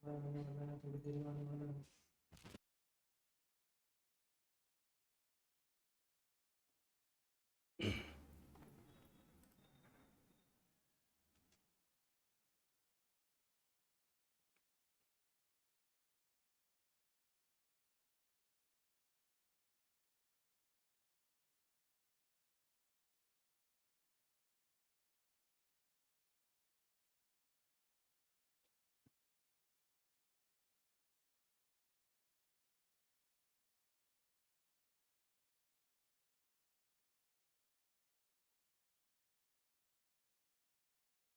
आने वाला है, थोड़ी देर में आने वाला है।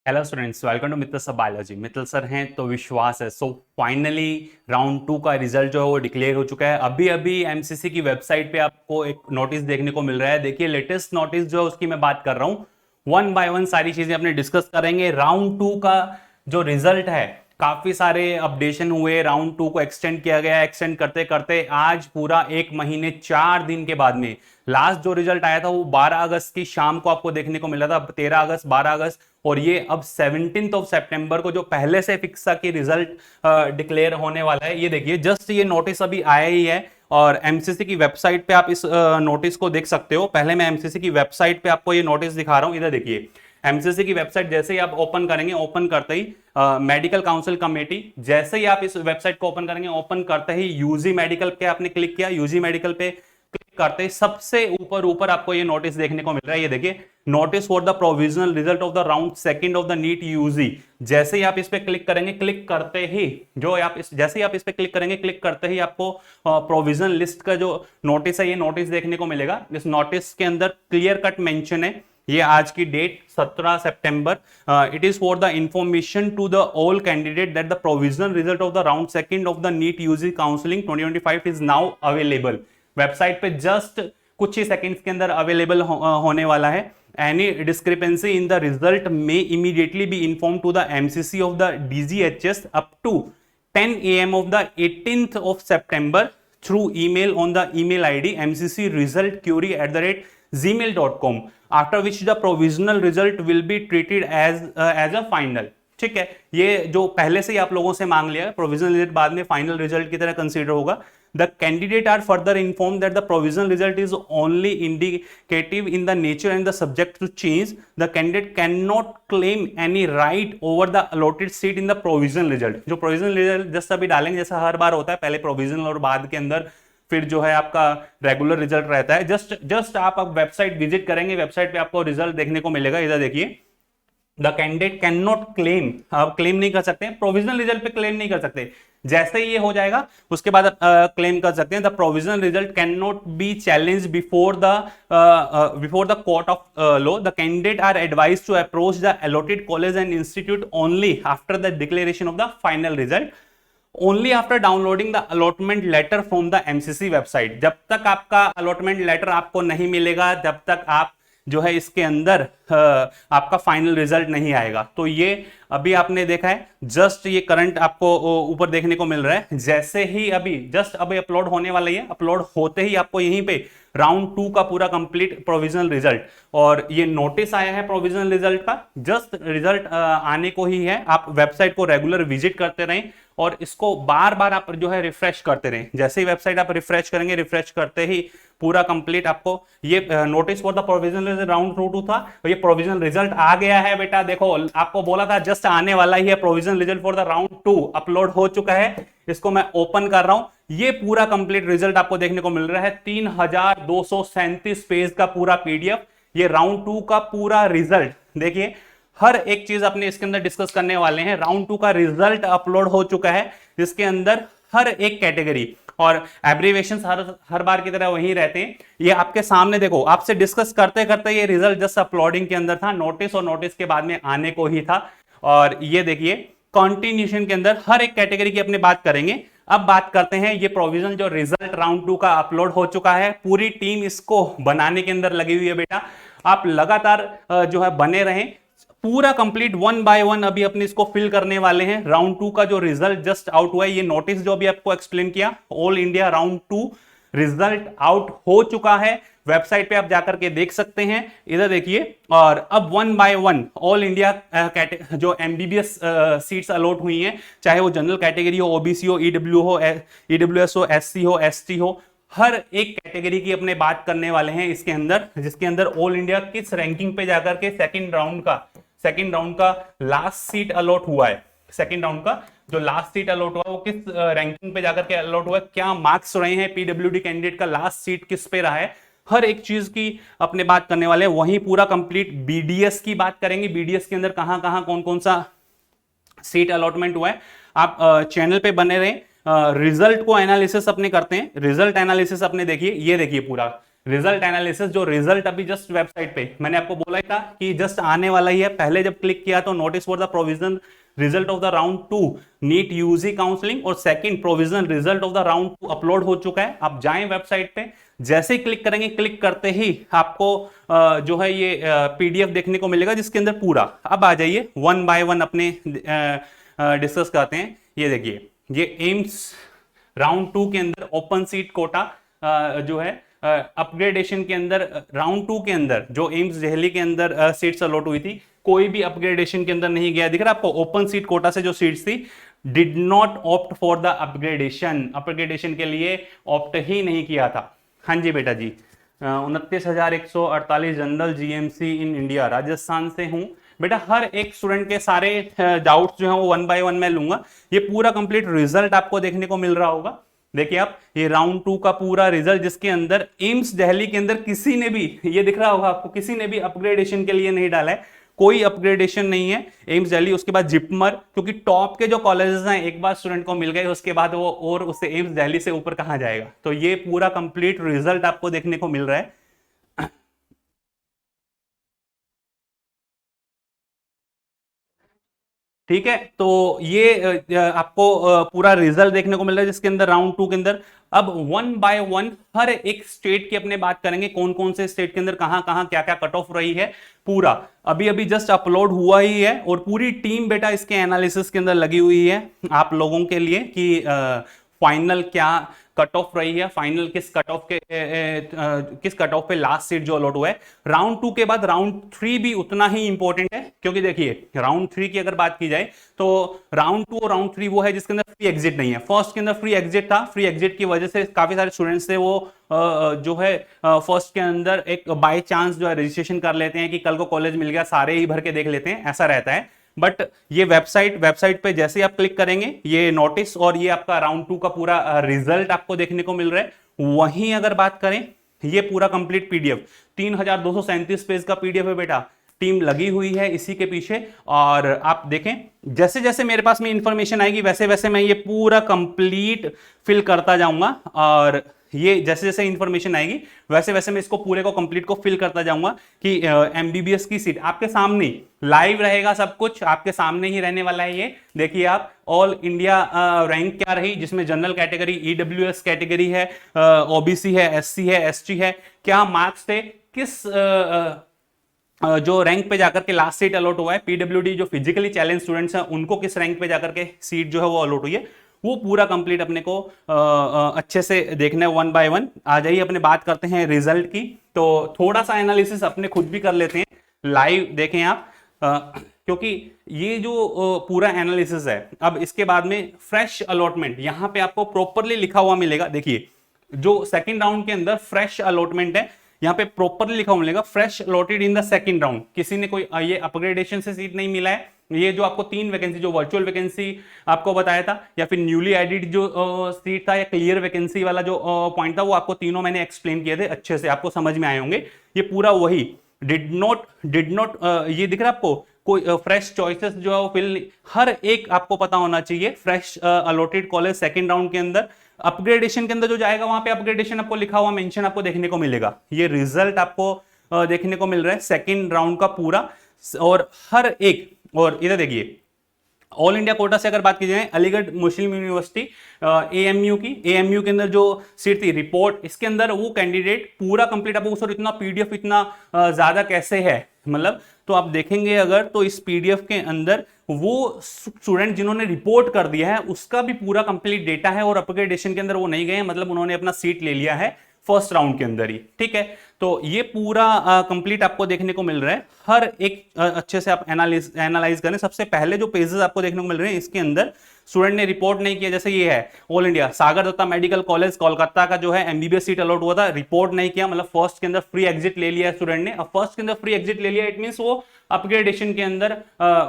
Hello students, welcome to Mittal sir biology. Mittal sir हैं तो विश्वास है। सो फाइनली राउंड 2 का रिजल्ट जो है वो डिक्लेयर हो चुका है। अभी अभी एमसीसी की वेबसाइट पे आपको एक नोटिस देखने को मिल रहा है। देखिए, लेटेस्ट नोटिस जो है उसकी मैं बात कर रहा हूँ। वन बाय वन सारी चीजें अपने डिस्कस करेंगे। राउंड 2 का जो रिजल्ट है, काफी सारे अपडेशन हुए। राउंड 2 को एक्सटेंड किया गया। एक्सटेंड करते करते आज पूरा 1 महीने 4 दिन के बाद में लास्ट जो रिजल्ट आया था वो 12 अगस्त की शाम को आपको देखने को मिला था। 13 अगस्त, 12 अगस्त, और ये अब 17 ऑफ सितंबर को जो पहले से फिक्स था कि रिजल्ट डिक्लेयर होने वाला है। ये देखिए, जस्ट ये नोटिस अभी आया ही है और एमसीसी की वेबसाइट पे आप इस नोटिस को देख सकते हो। पहले मैं एमसीसी की वेबसाइट पे आपको ये नोटिस दिखा रहा हूं। इधर देखिए, एमसीसी की वेबसाइट जैसे ही आप ओपन करेंगे, ओपन करते ही मेडिकल काउंसिल कमेटी, जैसे ही आप इस वेबसाइट को ओपन करेंगे, ओपन करते ही यूजी मेडिकल पे आपने क्लिक किया। यूजी मेडिकल पे क्लिक करते ही सबसे ऊपर ऊपर आपको ये नोटिस देखने को मिल रहा है। ये देखिए, notice for the provisional result of the round second of the NEET UG. जैसे ही आप इस पे क्लिक करेंगे, क्लिक करते ही जो आप इस जैसे ही आप इस पे क्लिक करेंगे, क्लिक करते ही आपको प्रोविजनल लिस्ट का जो नोटिस है, ये नोटिस देखने को मिलेगा। इस नोटिस के अंदर क्लियर कट मेंशन है, ये आज की डेट 17 सितंबर। It is for the information to the all candidate that the provisional result of the round second of the NEET UG counselling 2025 is now available. Website पे just कुछ ही seconds के अंदर अवेलेबल होने वाला है। Any discrepancy in the result में immediately be inform to the MCC of the DGHS up to 10 AM of the 18th of September through email on the email ID mccresultquery@gmail.com, after which the provisional result will be treated as a final। ठीक है, ये जो पहले से ही आप लोगों से मांग लिया, प्रोविजनल रिजल्ट बाद में फाइनल रिजल्ट की तरह कंसीडर होगा। The candidate are further inform that the provisional result is only indicative in the nature and the subject to change. The candidate can not claim any right over the allotted seat in the provisional result. जो provisional result just अभी डालेंगे, जैसा हर बार होता है, पहले provisional और बाद के अंदर फिर जो है आपका रेगुलर रिजल्ट रहता है। जस्ट आप अब वेबसाइट विजिट करेंगे, वेबसाइट पे आपको रिजल्ट देखने को मिलेगा। इधर देखिए, the candidate can not claim, आप क्लेम नहीं कर सकते, प्रोविजनल रिजल्ट पे क्लेम नहीं कर सकते। जैसे ही ये हो जाएगा उसके बाद क्लेम कर सकते हैं। The provisional result can not be challenge before the court of law. The candidate are advise to approach the allotted college and institute only after the declaration of the final result, only after downloading the allotment letter from the MCC website. जब तक आपका allotment letter आपको नहीं मिलेगा, जब तक आप जो है इसके अंदर आपका फाइनल रिजल्ट नहीं आएगा। तो ये अभी आपने देखा है, जस्ट ये करंट आपको ऊपर देखने को मिल रहा है। जैसे ही अभी जस्ट अभी अपलोड होने वाला है, अपलोड होते ही आपको यहीं पे राउंड 2 का पूरा कंप्लीट प्रोविजनल रिजल्ट और ये नोटिस आया है प्रोविजनल रिजल्ट का। जस्ट रिजल्ट आने को ही है। आप वेबसाइट को रेगुलर विजिट करते रहें और इसको बार बार आप जो है रिफ्रेश करते रहें। जैसे ही वेबसाइट आप रिफ्रेश करेंगे, रिफ्रेश करते ही पूरा कंप्लीट आपको ये notice for the provisional round 2 था, ये प्रोविजनल रिजल्ट आ गया है बेटा। देखो, आपको बोला था जस्ट आने वाला ही है। Provisional result for the round 2 upload हो चुका है। इसको मैं ओपन कर रहा हूं, ये पूरा कंप्लीट रिजल्ट आपको देखने को मिल रहा है। 3237 पेज का पूरा पीडीएफ, ये राउंड 2 का पूरा रिजल्ट। देखिए, हर एक चीज अपने इसके अंदर डिस्कस करने वाले हैं। राउंड 2 का रिजल्ट अपलोड हो चुका है, जिसके अंदर हर एक कैटेगरी और एब्रीवेशन हर बार की तरह वही रहते हैं। ये आपके सामने देखो, आपसे डिस्कस करते करते ये रिजल्ट जस्ट अपलोडिंग के अंदर था, नोटिस और नोटिस के बाद में आने को ही था। और ये देखिए, कॉन्टिन्यूशन के अंदर हर एक कैटेगरी की अपने बात करेंगे। अब बात करते हैं ये प्रोविजनल जो रिजल्ट राउंड 2 का अपलोड हो चुका है। पूरी टीम इसको बनाने के अंदर लगी हुई है बेटा। आप लगातार जो है बने रहें। पूरा कंप्लीट वन बाय वन अभी अपने इसको फिल करने वाले हैं। राउंड 2 का जो रिजल्ट जस्ट आउट हुआ है, ये नोटिस जो अभी आपको एक्सप्लेन किया, all India round 2 result out हो चुका है। वेबसाइट पे आप जाकर के देख सकते हैं, इधर देखिए। और अब 1 बाय 1 ऑल इंडिया जो एमबीबीएस सीट्स अलॉट हुई हैं, चाहे वो जनरल कैटेगरी हो, ओबीसी हो, ईडब्ल्यूएस हो, एससी हो, एसटी हो, हर एक कैटेगरी की अपने बात करने वाले हैं इसके अंदर, जिसके अंदर ऑल इंडिया किस रैंकिंग पे जाकर के सेकंड राउंड का लास्ट सीट अलॉट हुआ है, सेकंड राउंड का जो लास्ट सीट अलॉट हुआ वो किस रैंकिंग पे जाकर के अलॉट हुआ है, क्या मार्क्स रहे हैं, पीडब्ल्यूडी कैंडिडेट का लास्ट सीट किस पे रहा है, हर एक चीज की अपने बात करने वाले हैं। वहीं पूरा कंप्लीट बीडीएस की बात करेंगे, बीडीएस के अंदर कहां कहां कौन कौन सा सीट अलॉटमेंट हुआ है। आप चैनल पे बने रहें, रिजल्ट को एनालिसिस अपने करते हैं, रिजल्ट एनालिसिस अपने देखिए, ये देखिए पूरा रिजल्ट एनालिसिस, जो रिजल्ट अभी जस्ट वेबसाइट पे मैंने आपको बोला था कि जस्ट आने वाला ही है, पहले जब क्लिक किया तो notice for the provisional result of the round 2 NEET UG counselling और second provisional result of the round 2 upload हो चुका है। आप जाएं वेबसाइट पे, जैसे ही क्लिक करेंगे, क्लिक करते ही आपको जो है ये पीडीएफ देखने को मिलेगा जिसके अंदर पूरा, अब आ जाइए 1 बाय 1 अपने डिस्कस करते हैं। ये देखिए, ये एम्स राउंड 2 के अंदर ओपन सीट कोटा जो है अपग्रेडेशन के अंदर, राउंड 2 के अंदर जो एम्स दिल्ली के अंदर सीट्स अलॉट हुई थी, कोई भी अपग्रेडेशन के अंदर नहीं गया। दिख रहा है आपको, ओपन सीट कोटा से जो सीट्स थी did not opt for the upgradation, upgradation के लिए ऑप्ट ही नहीं किया था। हाँ जी बेटा जी, 29,148 general GMC in India, Rajasthan से हूं बेटा। हर एक स्टूडेंट के सारे डाउट्स जो हैं वो 1 बाय 1 मैं लूंगा। ये पूरा कंप्लीट रिजल्ट आपको देखने को मिल रहा होगा, देखिए आप, ये राउंड 2 का पूरा रिजल्ट, जिसके अंदर एम्स दिल्ली के अंदर किसी ने भी, ये दिख रहा होगा आपको, किसी ने भी अपग्रेडेशन के लिए नहीं डाला है, कोई अपग्रेडेशन नहीं है एम्स दिल्ली। उसके बाद जिपमर, क्योंकि टॉप के जो कॉलेजेस हैं एक बार स्टूडेंट को मिल गए उसके बाद वो और उससे एम्स दिल्ली से ऊपर कहां जाएगा। तो ये पूरा कंप्लीट रिजल्ट आपको देखने को मिल रहा है। ठीक है, तो ये आपको पूरा रिजल्ट देखने को मिल रहा है जिसके अंदर राउंड 2 के अंदर अब 1 बाय 1 हर एक स्टेट की अपने बात करेंगे, कौन कौन से स्टेट के अंदर कहां कहां क्या क्या कट ऑफ रही है, पूरा अभी अभी जस्ट अपलोड हुआ ही है। और पूरी टीम बेटा इसके एनालिसिस के अंदर लगी हुई है आप लोगों के लिए कि फाइनल क्या कट ऑफ रही है, फाइनल किस कट ऑफ के किस कट ऑफ पे लास्ट सीट जो अलॉट हुआ है। राउंड 2 के बाद राउंड 3 भी उतना ही इंपॉर्टेंट है, क्योंकि देखिए राउंड 3 की अगर बात की जाए तो राउंड 2 और राउंड 3 वो है जिसके अंदर फ्री एग्जिट नहीं है। फर्स्ट के अंदर फ्री एग्जिट था, फ्री एग्जिट की वजह से काफी सारे स्टूडेंट्स थे वो जो है फर्स्ट के अंदर एक बाय चांस जो है रजिस्ट्रेशन कर लेते हैं कि कल को कॉलेज मिल गया, सारे ही भर के देख लेते हैं, ऐसा रहता है। बट ये वेबसाइट पे जैसे आप क्लिक करेंगे, ये नोटिस और ये आपका राउंड 2 का पूरा रिजल्ट आपको देखने को मिल रहा है। वहीं अगर बात करें, ये पूरा कंप्लीट पीडीएफ 3237 पेज का पीडीएफ है बेटा, टीम लगी हुई है इसी के पीछे। और आप देखें, जैसे जैसे मेरे पास में इंफॉर्मेशन आएगी वैसे वैसे मैं ये पूरा कंप्लीट फिल करता जाऊंगा, और ये जैसे जैसे इंफॉर्मेशन आएगी वैसे वैसे मैं इसको पूरे को कंप्लीट को फिल करता जाऊंगा कि एमबीबीएस की सीट आपके सामने लाइव रहेगा, सब कुछ आपके सामने ही रहने वाला है। ये देखिए आप, ऑल इंडिया रैंक क्या रही, जिसमें जनरल कैटेगरी, ईडब्ल्यूएस कैटेगरी है, ओबीसी है, एससी है, एसटी है, क्या मार्क्स थे, किस जो रैंक पे जाकर के लास्ट सीट अलॉट हुआ है, पीडब्ल्यूडी जो फिजिकली चैलेंज स्टूडेंट्स हैं उनको किस रैंक पे जाकर के सीट जो है वो अलॉट हुई है, वो पूरा कंप्लीट अपने को अच्छे से देखना है 1 बाय 1। आ जाइए अपने बात करते हैं रिजल्ट की, तो थोड़ा सा एनालिसिस अपने खुद भी कर लेते हैं, लाइव देखें आप, क्योंकि ये जो पूरा एनालिसिस है, अब इसके बाद में फ्रेश अलॉटमेंट यहाँ पे आपको प्रॉपरली लिखा हुआ मिलेगा। देखिए जो सेकंड राउंड के अंदर फ्रेश अलॉटमेंट है, यहाँ पे प्रॉपरली लिखा हुआ मिलेगा, fresh allotted in the second round. किसी ने कोई ये अपग्रेडेशन से सीट नहीं मिला है, ये जो आपको 3 वैकेंसी, जो वर्चुअल वैकेंसी आपको बताया था, या फिर न्यूली एडिड जो सीट था, या क्लियर वैकेंसी वाला जो पॉइंट था, वो आपको तीनों मैंने एक्सप्लेन किए थे, अच्छे से आपको समझ में आए होंगे। ये पूरा वही डिड नॉट ये दिख रहा है आपको, कोई फ्रेश चॉइसेस जो है वो फिल, हर एक आपको पता होना चाहिए। Fresh allotted college second round के अंदर, अपग्रेडेशन के अंदर जो जाएगा वहां पे अपग्रेडेशन आपको लिखा हुआ मेंशन आपको देखने को मिलेगा। ये रिजल्ट आपको देखने को मिल रहा है सेकंड राउंड का पूरा, और हर एक, और इधर देखिए ऑल इंडिया कोटा से अगर बात की जाए, अलीगढ़ मुस्लिम यूनिवर्सिटी एएमयू की, एएमयू के अंदर जो सीट थी रिपोर्ट, इसके अंदर वो कैंडिडेट पूरा कंप्लीट, आपको सर इतना पीडीएफ इतना ज्यादा कैसे है, मतलब तो आप देखेंगे अगर तो इस पीडीएफ के अंदर वो स्टूडेंट जिन्होंने रिपोर्ट कर दिया है उसका भी पूरा कंप्लीट डेटा है, और अपग्रेडेशन के अंदर वो नहीं गए, मतलब उन्होंने अपना सीट ले लिया है फर्स्ट राउंड के अंदर ही, ठीक है। तो ये पूरा कंप्लीट आपको देखने को मिल रहा है। हर एक अच्छे से आप एनालाइज करें। सबसे पहले जो पेजेस आपको देखने को मिल रहे हैं, इसके अंदर स्टूडेंट ने रिपोर्ट नहीं किया, जैसे ये है ऑल इंडिया सागर दत्ता मेडिकल कॉलेज कोलकाता का जो है एमबीबीएस सीट अलॉट हुआ था, रिपोर्ट नहीं किया, मतलब फर्स्ट के अंदर फ्री एग्जिट ले लिया स्टूडेंट ने। अब फर्स्ट के अंदर फ्री एग्जिट ले लिया, इट मींस वो अपग्रेडेशन के अंदर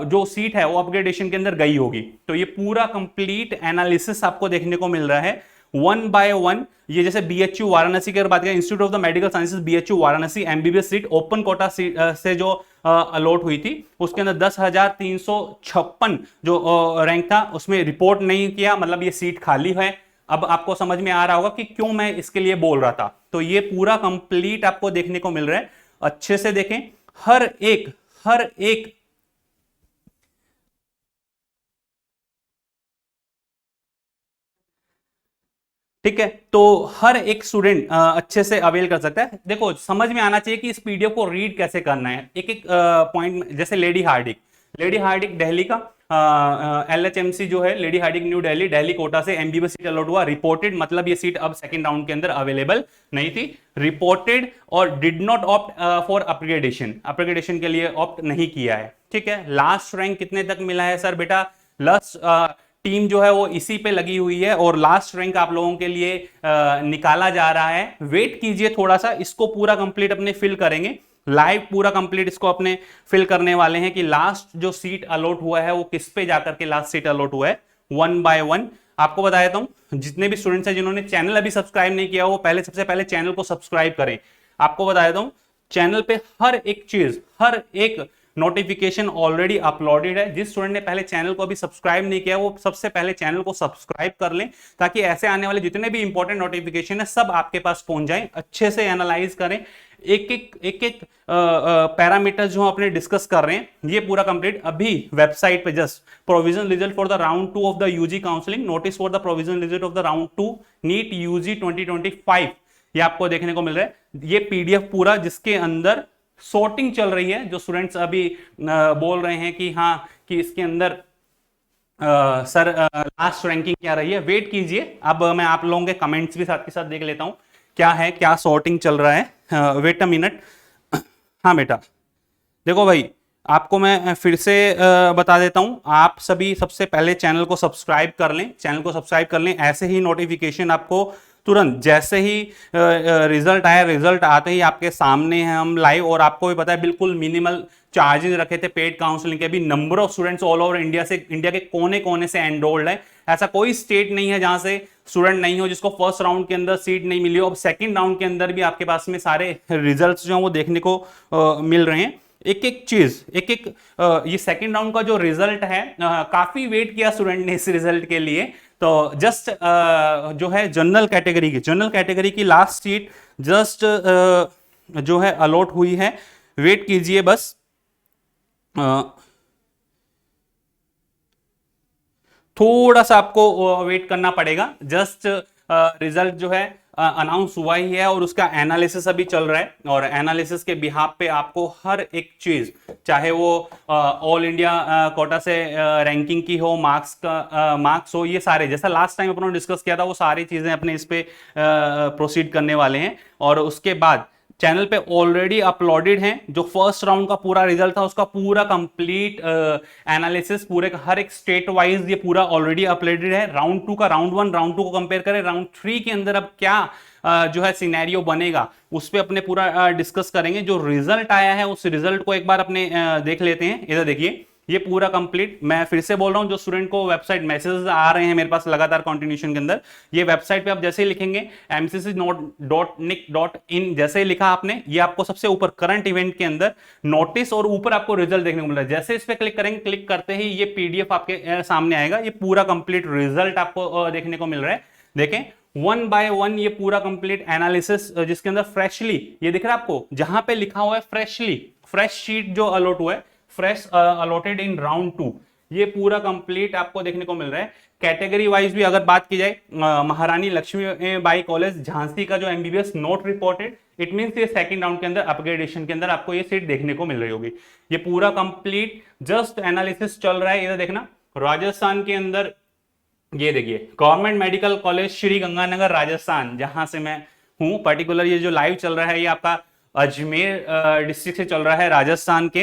जो सीट है वो अपग्रेडेशन के अंदर गई होगी। तो ये पूरा कंप्लीट एनालिसिस आपको देखने को मिल रहा है वन बाय वन। ये जैसे बीएचयू वाराणसी की अगर बात करें, institute of the medical sciences BHU Varanasi MBBS seat open quota seat से जो अलॉट हुई थी, उसके अंदर 10,356 जो रैंक था, उसमें रिपोर्ट नहीं किया, मतलब ये सीट खाली है। अब आपको समझ में आ रहा होगा कि क्यों मैं इसके लिए बोल रहा था। तो ये पूरा कंप्लीट आपको देखने को मिल रहा है। अच्छे से देखें, हर एक ठीक है। तो हर एक स्टूडेंट अच्छे से अवेल कर सकता है। देखो समझ में आना चाहिए कि इस पीडीएफ को रीड कैसे करना है, एक एक पॉइंट। जैसे लेडी हार्डिक दिल्ली का एलएचएमसी जो है, लेडी हार्डिक न्यू दिल्ली कोटा से एमबीबीएस सीट अलॉट हुआ, रिपोर्टेड, मतलब ये सीट अब सेकंड राउंड के अंदर अवेलेबल नहीं थी, रिपोर्टेड और did not opt for upgradation के लिए ऑप्ट नहीं किया है, ठीक है। लास्ट रैंक कितने तक मिला है सर? बेटा लास्ट टीम जो है वो इसी पे लगी हुई है और लास्ट रैंक आप लोगों के लिए निकाला जा रहा है। वेट कीजिए थोड़ा सा, इसको पूरा कंप्लीट अपने फिल करेंगे लाइव, पूरा कंप्लीट इसको अपने फिल करने वाले हैं कि लास्ट जो सीट अलॉट हुआ है वो किस पे जाकर के लास्ट सीट अलॉट हुआ है। वन बाय वन आपको बता देता हूं, जितने भी स्टूडेंट्स हैं जिन्होंने चैनल अभी सब्सक्राइब नहीं किया, वो सबसे पहले चैनल को सब्सक्राइब करें। आपको बता देता हूं, चैनल पे हर एक चीज, हर एक नोटिफिकेशन ऑलरेडी अपलोडेड है। जिस स्टूडेंट ने पहले चैनल को अभी सब्सक्राइब नहीं किया, वो सबसे पहले चैनल को सब्सक्राइब कर लें, ताकि ऐसे आने वाले जितने भी इंपॉर्टेंट नोटिफिकेशन है सब आपके पास पहुंच जाए। अच्छे से एनालाइज करें, एक एक पैरामीटर जो अपने डिस्कस कर रहे हैं, ये पूरा कंप्लीट अभी वेबसाइट पे just provisional result for the round 2 of the UG counselling, notice for the provisional result of the round 2 NEET UG 2025, ये आपको देखने को मिल रहा है। ये पीडीएफ पूरा जिसके अंदर सॉर्टिंग चल रही है, जो स्टूडेंट्स अभी बोल रहे हैं कि हाँ कि इसके अंदर सर लास्ट रैंकिंग क्या रही है, वेट कीजिए। अब मैं आप लोगों के कमेंट्स भी साथ के साथ देख लेता हूं क्या है, क्या सॉर्टिंग चल रहा है। Wait a minute. हाँ बेटा देखो भाई, आपको मैं फिर से बता देता हूं, आप सभी सबसे पहले चैनल को सब्सक्राइब कर लें, ऐसे ही नोटिफिकेशन आपको तुरंत जैसे ही रिजल्ट आया, रिजल्ट आते ही आपके सामने हैं हम लाइव। और आपको भी पता है बिल्कुल मिनिमल चार्जेस रखे थे पेड काउंसलिंग के भी। Number of students all over India से, इंडिया के कोने कोने से एनरोल्ड है। ऐसा कोई स्टेट नहीं है जहां से स्टूडेंट नहीं हो जिसको फर्स्ट राउंड के अंदर सीट नहीं मिली हो। अब सेकंड राउंड के अंदर भी आपके पास में सारे रिजल्ट्स जो हैं वो देखने को मिल रहे हैं। एक एक चीज, ये सेकंड राउंड का जो रिजल्ट है, काफी वेट किया स्टूडेंट ने इस रिजल्ट के लिए। तो जस्ट जो है जनरल कैटेगरी की लास्ट सीट जस्ट जो है अलॉट हुई है। वेट कीजिए बस, थोड़ा सा आपको वेट करना पड़ेगा। जस्ट रिजल्ट जो है अनाउंस हुआ ही है और उसका एनालिसिस अभी चल रहा है। और एनालिसिस के बिहाफ पे आपको हर एक चीज, चाहे वो ऑल इंडिया कोटा से रैंकिंग की हो, मार्क्स हो, ये सारे जैसा लास्ट टाइम अपने डिस्कस किया था वो सारी चीजें अपने इस पे प्रोसीड करने वाले हैं। और उसके बाद चैनल पे ऑलरेडी अपलोडेड हैं जो फर्स्ट राउंड का पूरा रिजल्ट था, उसका पूरा कंप्लीट एनालिसिस, पूरे हर एक स्टेट वाइज ये पूरा ऑलरेडी अपलोडेड है। राउंड 2 का राउंड 1, राउंड 2 को कंपेयर करें, राउंड 3 के अंदर अब क्या जो है सिनेरियो बनेगा उस पे अपने पूरा डिस्कस करेंगे। जो रिजल्ट आया है उस रिजल्ट को एक बार अपने देख लेते हैं। इधर देखिए, ये पूरा कंप्लीट, मैं फिर से बोल रहा हूं, जो स्टूडेंट को वेबसाइट मैसेजेस आ रहे हैं मेरे पास लगातार कंटिन्यूशन के अंदर, ये वेबसाइट पे आप जैसे ही लिखेंगे mcc.nic.in, जैसे ही लिखा आपने, ये आपको सबसे ऊपर करंट इवेंट के अंदर नोटिस और ऊपर आपको रिजल्ट देखने को मिल रहा है। जैसे इस पे क्लिक करेंगे, क्लिक करते ही ये पीडीएफ आपके सामने आएगा। ये पूरा कंप्लीट रिजल्ट आपको देखने को मिल रहा है। देखें वन बाय वन ये पूरा कंप्लीट एनालिसिस, जिसके अंदर फ्रेशली ये दिख रहा है आपको, जहां पे लिखा हुआ है फ्रेशली, फ्रेश शीट जो अलॉट हुआ है, फ्रेश अलॉटेड इन राउंड 2, ये पूरा कंप्लीट आपको देखने को मिल रहा है। कैटेगरी वाइज भी अगर बात की जाए, महारानी लक्ष्मीबाई कॉलेज झांसी का जो MBBS not reported, it means ये सेकंड राउंड के अंदर अपग्रेडेशन के अंदर आपको ये सीट देखने को मिल रही होगी। ये पूरा कंप्लीट जस्ट एनालिसिस चल रहा है। इधर देखना, राजस्थान के अंदर ये देखिए, government medical college Shri Ganganagar Rajasthan, जहां से मैं हूँ। पर्टिकुलर ये जो लाइव चल रहा है ये आपका अजमेर डिस्ट्रिक्ट से चल रहा है, राजस्थान के।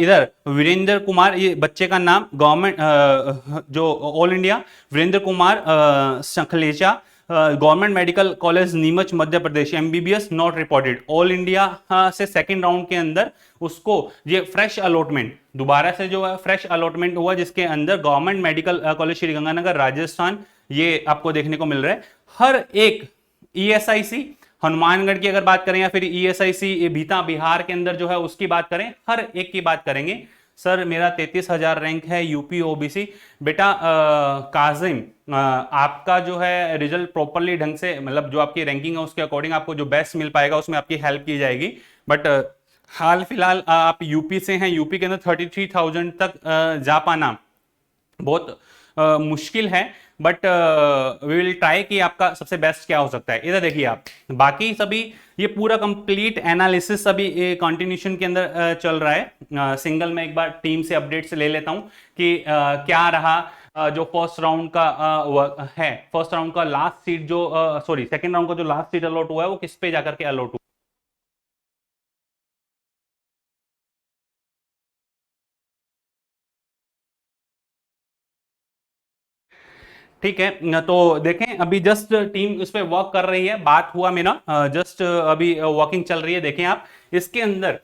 इधर वीरेंद्र कुमार, ये बच्चे का नाम, गवर्नमेंट जो all India Virendra Kumar Sankhlecha, government medical college Neemuch Madhya Pradesh, MBBS not reported. All India से सेकंड राउंड के अंदर उसको ये फ्रेश अलॉटमेंट, दोबारा से जो है फ्रेश अलॉटमेंट हुआ, जिसके अंदर government medical college Sriganganagar Rajasthan, ये आपको देखने को मिल रहा है। हर एक ईएसआईसी हनुमानगढ़ की अगर बात करें या फिर ईएसआईसी भीता बिहार के अंदर जो है उसकी बात करें, हर एक की बात करेंगे। सर मेरा 33,000 रैंक है यूपी ओबीसी। बेटा काजिम, आपका जो है रिजल्ट प्रॉपरली ढंग से, मतलब जो आपकी रैंकिंग है उसके अकॉर्डिंग आपको जो बेस्ट मिल पाएगा उसमें आपकी हेल्प की जाएगी। बट हाल फिलहाल आप यूपी से हैं, यूपी के अंदर 33,000 तक जा पाना बहुत मुश्किल है। बट वी विल ट्राई कि आपका सबसे बेस्ट क्या हो सकता है। इधर देखिए आप, बाकी सभी ये पूरा कंप्लीट एनालिसिस अभी कंटिन्यूशन के अंदर चल रहा है। सिंगल में एक बार टीम से अपडेट्स ले लेता हूं कि क्या रहा जो फर्स्ट राउंड का है। फर्स्ट राउंड का लास्ट सीट जो सॉरी सेकंड राउंड का जो लास्ट सीट अलॉट हुआ है वो किस पे जाकर के अलॉट हुआ। ठीक है, तो देखें अभी जस्ट टीम इस पे वर्क कर रही है। बात हुआ मेरा, जस्ट अभी वर्किंग चल रही है। देखें आप इसके अंदर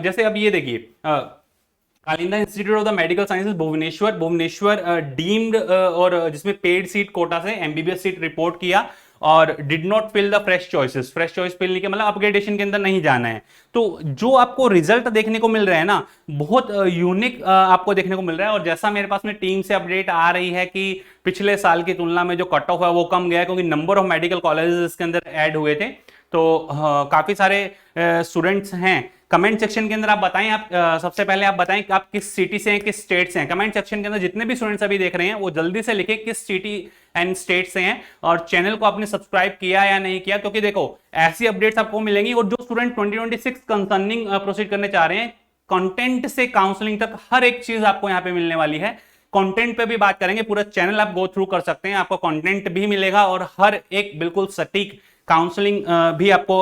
जैसे अब ये देखिए, Kalinga institute of the medical sciences Bhubaneswar deemed और जिसमें पेड सीट कोटा से एमबीबीएस सीट रिपोर्ट किया और did not fill the fresh choices. Fresh choice fill नहीं किया मतलब अपग्रेडेशन के अंदर नहीं जाना है। तो जो आपको रिजल्ट देखने को मिल रहा है ना, बहुत यूनिक आपको देखने को मिल रहा है। और जैसा मेरे पास में टीम से अपडेट आ रही है कि पिछले साल की तुलना में जो कट ऑफ है वो कम गया है, क्योंकि नंबर ऑफ मेडिकल कॉलेजेस इसके अंदर ऐड हुए थे। तो काफी सारे स्टूडेंट्स हैं। कमेंट सेक्शन के अंदर आप बताएं, आप सबसे पहले आप बताएं कि आप किस सिटी से हैं, किस स्टेट से हैं। कमेंट सेक्शन के अंदर जितने भी स्टूडेंट्स अभी देख रहे हैं वो जल्दी से लिखें किस सिटी एंड स्टेट से हैं, और चैनल को आपने सब्सक्राइब किया या नहीं किया, क्योंकि देखो ऐसी अपडेट्स आपको मिलेंगी। और जो स्टूडेंट 2026 कंसर्निंग प्रोसीड करने चाह रहे हैं, कंटेंट से काउंसलिंग तक हर एक चीज आपको यहाँ पे मिलने वाली है। कंटेंट पे भी बात करेंगे, पूरा चैनल आप गो थ्रू कर सकते हैं, आपको कंटेंट भी मिलेगा और हर एक बिल्कुल सटीक काउंसलिंग भी आपको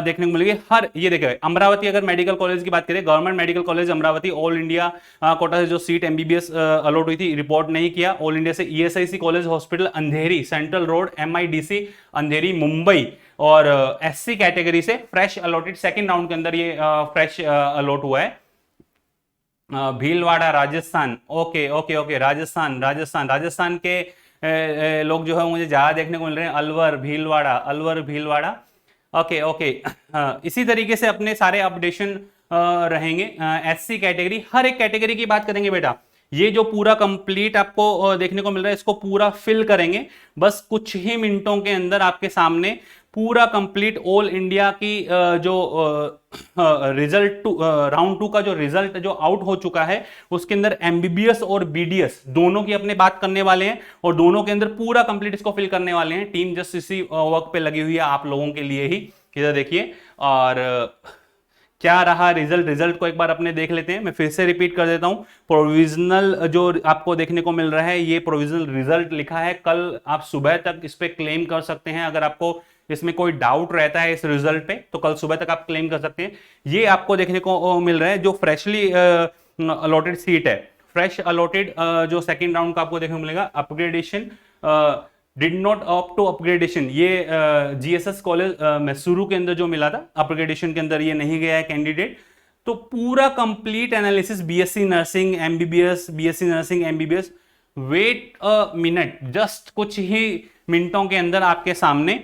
देखने को मिलेगी। हर ये देखिए, अमरावती अगर मेडिकल कॉलेज की बात करें, government medical college Amravati, all India quota से जो सीट एमबीबीएस अलॉट हुई थी रिपोर्ट नहीं किया। ऑल इंडिया से ईएसआईसी कॉलेज हॉस्पिटल अंधेरी सेंट्रल रोड एमआईडीसी अंधेरी मुंबई, और एससी कैटेगरी से फ्रेश अलॉटेड सेकंड राउंड के अंदर ये फ्रेश अलॉट हुआ है। Bhilwara Rajasthan, okay okay okay, Rajasthan के लोग जो है मुझे ज्यादा देखने को मिल रहे हैं। Alwar Bhilwara, okay okay. इसी तरीके से अपने सारे अपडेशन रहेंगे। एससी कैटेगरी, हर एक कैटेगरी की बात करेंगे बेटा। ये जो पूरा कंप्लीट आपको देखने को मिल रहा है, इसको पूरा फिल करेंगे बस कुछ ही मिनटों के अंदर। आपके सामने पूरा कंप्लीट ऑल इंडिया की जो रिजल्ट राउंड 2 का जो रिजल्ट जो आउट हो चुका है, उसके अंदर एमबीबीएस और बीडीएस दोनों की अपने बात करने वाले हैं, और दोनों के अंदर पूरा कंप्लीट इसको फिल करने वाले हैं। टीम जस्ट इसी वर्क पे लगी हुई है आप लोगों के लिए ही। इधर देखिए, और क्या रहा रिजल्ट को एक बार अपने देख लेते हैं। मैं फिर से रिपीट कर देता हूं, प्रोविजनल जो आपको देखने को मिल रहा है, ये प्रोविजनल रिजल्ट लिखा है। कल आप सुबह तक इस पे क्लेम कर सकते हैं। अगर आपको इसमें कोई डाउट रहता है इस रिजल्ट पे, तो कल सुबह तक आप क्लेम कर सकते हैं। ये आपको देखने को मिल रहा है जो फ्रेशली अलॉटेड सीट है, फ्रेश अलॉटेड जो सेकेंड राउंड का आपको देखने को मिलेगा। Upgradation did not opt to upgradation, ये जीएसएस कॉलेज मैसूरू के अंदर जो मिला था, अपग्रेडेशन के अंदर ये नहीं गया है कैंडिडेट। तो पूरा complete analysis, BSc nursing MBBS, BSc nursing MBBS, wait a minute, just कुछ ही मिनटों के अंदर आपके सामने,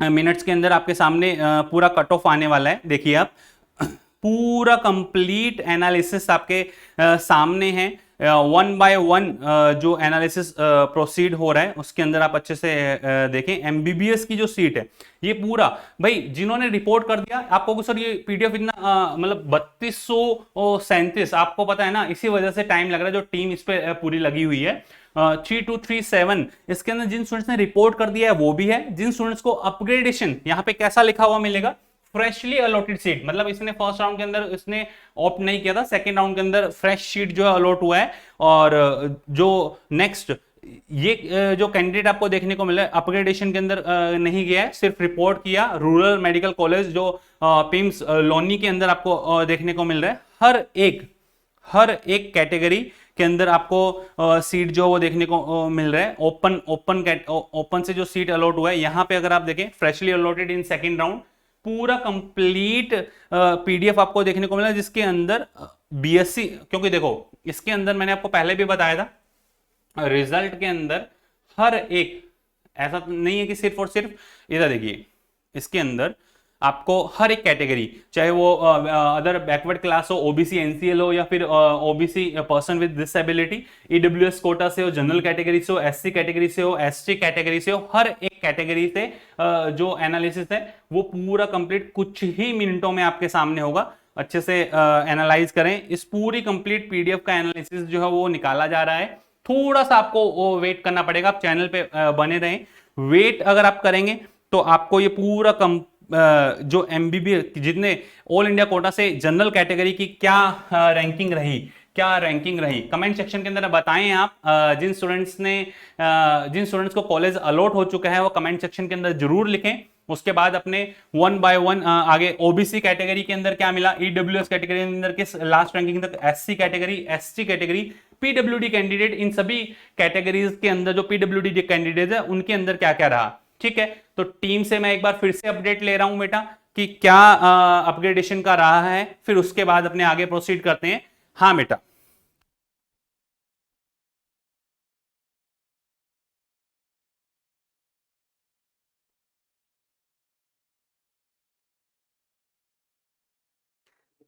मिनट्स के अंदर आपके सामने पूरा कट ऑफ आने वाला है। देखिए आप, पूरा कंप्लीट एनालिसिस आपके सामने है। 1 बाय 1 जो एनालिसिस प्रोसीड हो रहा है उसके अंदर आप अच्छे से देखें। एमबीबीएस की जो सीट है, ये पूरा भाई जिन्होंने रिपोर्ट कर दिया आपको, सर ये पीडीएफ इतना मतलब 3237, आपको पता है ना, इसी वजह से टाइम लग रहा है, जो टीम इस पे पूरी लगी हुई है। 3237 इसके अंदर जिन स्टूडेंट्स ने रिपोर्ट कर दिया है वो भी है। जिन स्टूडेंट्स को अपग्रेडेशन यहाँ पे कैसा लिखा हुआ मिलेगा, फ्रेशली अलॉटेड सीट, मतलब इसने फर्स्ट राउंड के अंदर इसने ऑप्ट नहीं किया था, सेकंड राउंड के अंदर फ्रेश सीट जो है अलॉट हुआ है। और जो नेक्स्ट ये जो कैंडिडेट आपको देखने को मिला है अपग्रेडेशन के अंदर नहीं गया है, सिर्फ रिपोर्ट किया। रूरल मेडिकल कॉलेज जो पिम्स लोनी के अंदर आपको देखने को मिल रहा है। हर एक कैटेगरी के अंदर आपको सीट जो वो देखने को मिल रहा है। ओपन से जो सीट अलॉट हुआ है, यहां पे अगर आप देखें freshly allotted in second round, पूरा कंप्लीट पीडीएफ आपको देखने को मिला, जिसके अंदर बीएससी, क्योंकि देखो इसके अंदर मैंने आपको पहले भी बताया था, रिजल्ट के अंदर हर एक, ऐसा नहीं है कि सिर्फ और सिर्फ, इधर देखिए इसके अंदर आपको हर एक कैटेगरी, चाहे वो अदर बैकवर्ड क्लास हो, ओबीसी एनसीएल हो, या फिर OBC person with disability, EWS quota से हो, जनरल कैटेगरी से हो, एससी कैटेगरी से हो, एसटी कैटेगरी से हो, हर एक कैटेगरी से जो एनालिसिस है वो पूरा कंप्लीट कुछ ही मिनटों में आपके सामने होगा। अच्छे से एनालाइज करें। इस पूरी कंप्लीट पीडीएफ का एनालिसिस जो है वो निकाला जा रहा है। थोड़ा सा आपको वेट करना पड़ेगा, आप चैनल पे बने रहें। वेट अगर आप करेंगे तो आपको ये पूरा जो एमबीबीएस जितने ऑल इंडिया कोटा से जनरल कैटेगरी की क्या रैंकिंग रही, कमेंट सेक्शन के अंदर बताएं आप। जिन स्टूडेंट्स को कॉलेज अलॉट हो चुका है वो कमेंट सेक्शन के अंदर जरूर लिखें। उसके बाद अपने वन बाय वन आगे ओबीसी कैटेगरी के अंदर क्या मिला, ईडब्ल्यूएस कैटेगरी के अंदर किस लास्ट रैंकिंग तक, SC category, ST category, PWD candidate, इन सभी कैटेगरीज के अंदर जो पीडब्ल्यूडी कैंडिडेट है उनके अंदर क्या क्या रहा। ठीक है, तो टीम से मैं एक बार फिर से अपडेट ले रहा हूं बेटा कि क्या अपग्रेडेशन का रहा है, फिर उसके बाद अपने आगे प्रोसीड करते हैं। हाँ बेटा,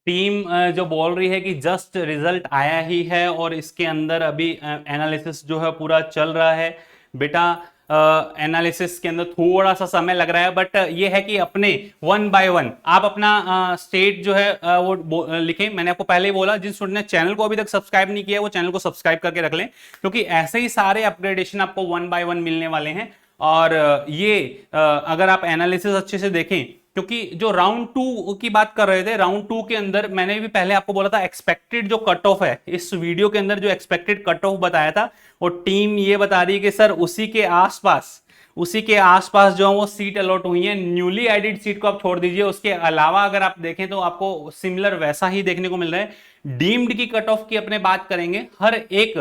टीम जो बोल रही है कि जस्ट रिजल्ट आया ही है और इसके अंदर अभी एनालिसिस जो है पूरा चल रहा है। बेटा एनालिसिस के अंदर थोड़ा सा समय लग रहा है, बट ये है कि अपने वन बाय वन आप अपना स्टेट जो है वो लिखें। मैंने आपको पहले ही बोला, जिन स्टूडेंट ने चैनल को अभी तक सब्सक्राइब नहीं किया वो चैनल को सब्सक्राइब करके रख लें, क्योंकि ऐसे ही सारे अपग्रेडेशन आपको वन बाय वन मिलने वाले हैं। और ये अगर आप एनालिसिस अच्छे से देखें, क्योंकि जो राउंड 2 की बात कर रहे थे, राउंड 2 के अंदर मैंने भी पहले आपको बोला था एक्सपेक्टेड जो कट ऑफ है, इस वीडियो के अंदर जो एक्सपेक्टेड कट ऑफ बताया था, और टीम ये बता रही है कि सर उसी के आसपास जो है वो सीट अलॉट हुई है। न्यूली एडेड सीट को आप छोड़ दीजिए, उसके अलावा अगर आप देखें तो आपको सिमिलर वैसा ही देखने को मिल रहा है। डीम्ड की कट ऑफ की अपने बात करेंगे, हर एक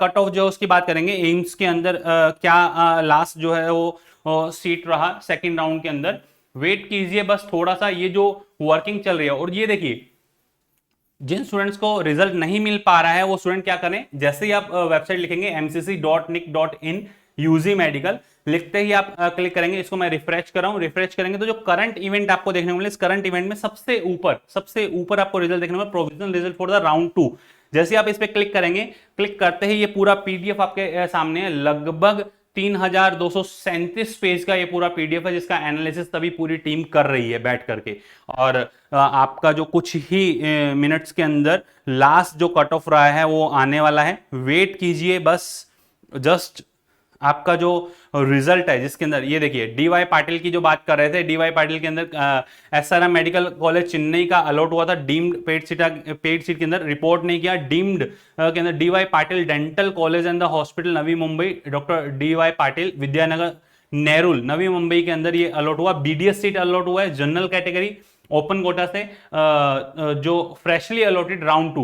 कट ऑफ जो उसकी बात करेंगे। एम्स के अंदर क्या लास्ट जो है वो सीट रहा सेकंड राउंड के अंदर। वेट कीजिए बस थोड़ा सा, ये जो वर्किंग चल रही है। और ये देखिए, जिन स्टूडेंट्स को रिजल्ट नहीं मिल पा रहा है वो स्टूडेंट क्या करें, जैसे ही आप वेबसाइट लिखेंगे mcc.nic.in यूजी मेडिकल, लिखते ही आप क्लिक करेंगे। इसको मैं रिफ्रेश कर रहा हूं, रिफ्रेश करेंगे तो जो करंट इवेंट आपको देखने को मिले, इस करंट इवेंट में सबसे ऊपर आपको रिजल्ट देखने को मिले, provisional result for the round 2। जैसे आप इस पे क्लिक करेंगे, क्लिक करते ही ये पूरा पीडीएफ आपके सामने है। लगभग 3237 पेज का ये पूरा पीडीएफ है, जिसका एनालिसिस तभी पूरी टीम कर रही है बैठ करके। और आपका जो कुछ ही मिनट्स के अंदर लास्ट जो कट ऑफ रहा है वो आने वाला है। वेट कीजिए बस, जस्ट आपका जो रिजल्ट है जिसके अंदर ये देखिए, डीवाई पाटिल की जो बात कर रहे थे, डीवाई पाटिल के अंदर एसआरएम मेडिकल कॉलेज चेन्नई का अलॉट हुआ था। डीम्ड पेड सीट के अंदर रिपोर्ट नहीं किया। डीम्ड के अंदर DY Patil dental college and the hospital Navi Mumbai, doctor DY Patil Vidyanagar Nerul Navi Mumbai के अंदर ये अलॉट हुआ। बीडीएस सीट अलॉट हुआ है जनरल कैटेगरी ओपन कोटा से, जो फ्रेशली अलॉटेड राउंड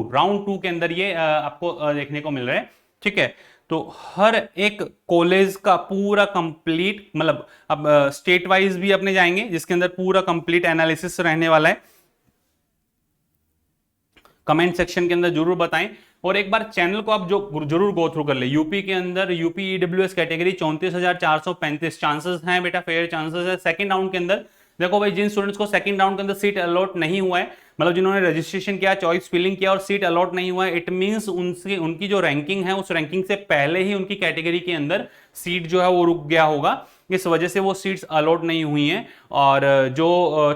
टू के अंदर ये आपको देखने को मिल रहा है। ठीक है, तो हर एक कॉलेज का पूरा कंप्लीट, मतलब अब स्टेट वाइज भी अपने जाएंगे जिसके अंदर पूरा कंप्लीट एनालिसिस रहने वाला है। कमेंट सेक्शन के अंदर जरूर बताएं, और एक बार चैनल को आप जो जरूर गो थ्रू कर ले। यूपी के अंदर यूपी ईडब्ल्यूएस कैटेगरी 34,435 चांसेस हैं बेटा, फेयर चांसेस है। सेकंड राउंड के अंदर देखो भाई, जिन स्टूडेंट्स को सेकंड राउंड के अंदर सीट अलॉट नहीं हुआ है, मतलब जिन्होंने रजिस्ट्रेशन किया, चॉइस फिलिंग किया और सीट अलॉट नहीं हुआ है, इट मींस उनकी जो रैंकिंग है उस रैंकिंग से पहले ही उनकी कैटेगरी के अंदर सीट जो है वो रुक गया होगा, इस वजह से वो सीट्स अलॉट नहीं हुई हैं। और जो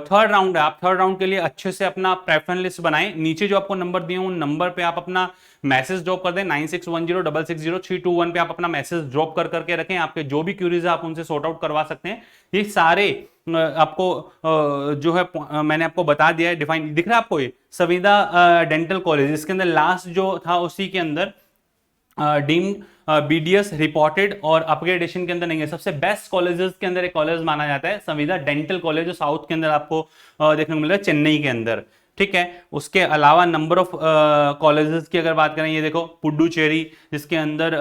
थर्ड राउंड है, आप थर्ड राउंड के लिए अच्छे से अपना प्रेफरेंस लिस्ट बनाएं। नीचे जो आपको नंबर दिए उन नंबर पे आप अपना मैसेज ड्रॉप कर दें, 9610660321 पे आप अपना मैसेज ड्रॉप कर करके रखें। आपके जो भी क्यूरीज है आप उनसे सॉर्ट आउट करवा सकते हैं। ये सारे आपको जो है मैंने आपको बता दिया है, डिफाइन दिख रहा है आपको, ये संविदा डेंटल कॉलेज, इसके अंदर लास्ट जो था उसी के अंदर डीम्ड बीडीएस रिपोर्टेड और अपग्रेडेशन के अंदर नहीं है। सबसे बेस्ट कॉलेजेस के अंदर एक कॉलेज माना जाता है संविदा डेंटल कॉलेज, जो साउथ के अंदर आपको देखने को मिल रहा है, चेन्नई के अंदर। ठीक है, उसके अलावा नंबर ऑफ कॉलेजेस की अगर बात करें, ये देखो पुडुचेरी, जिसके अंदर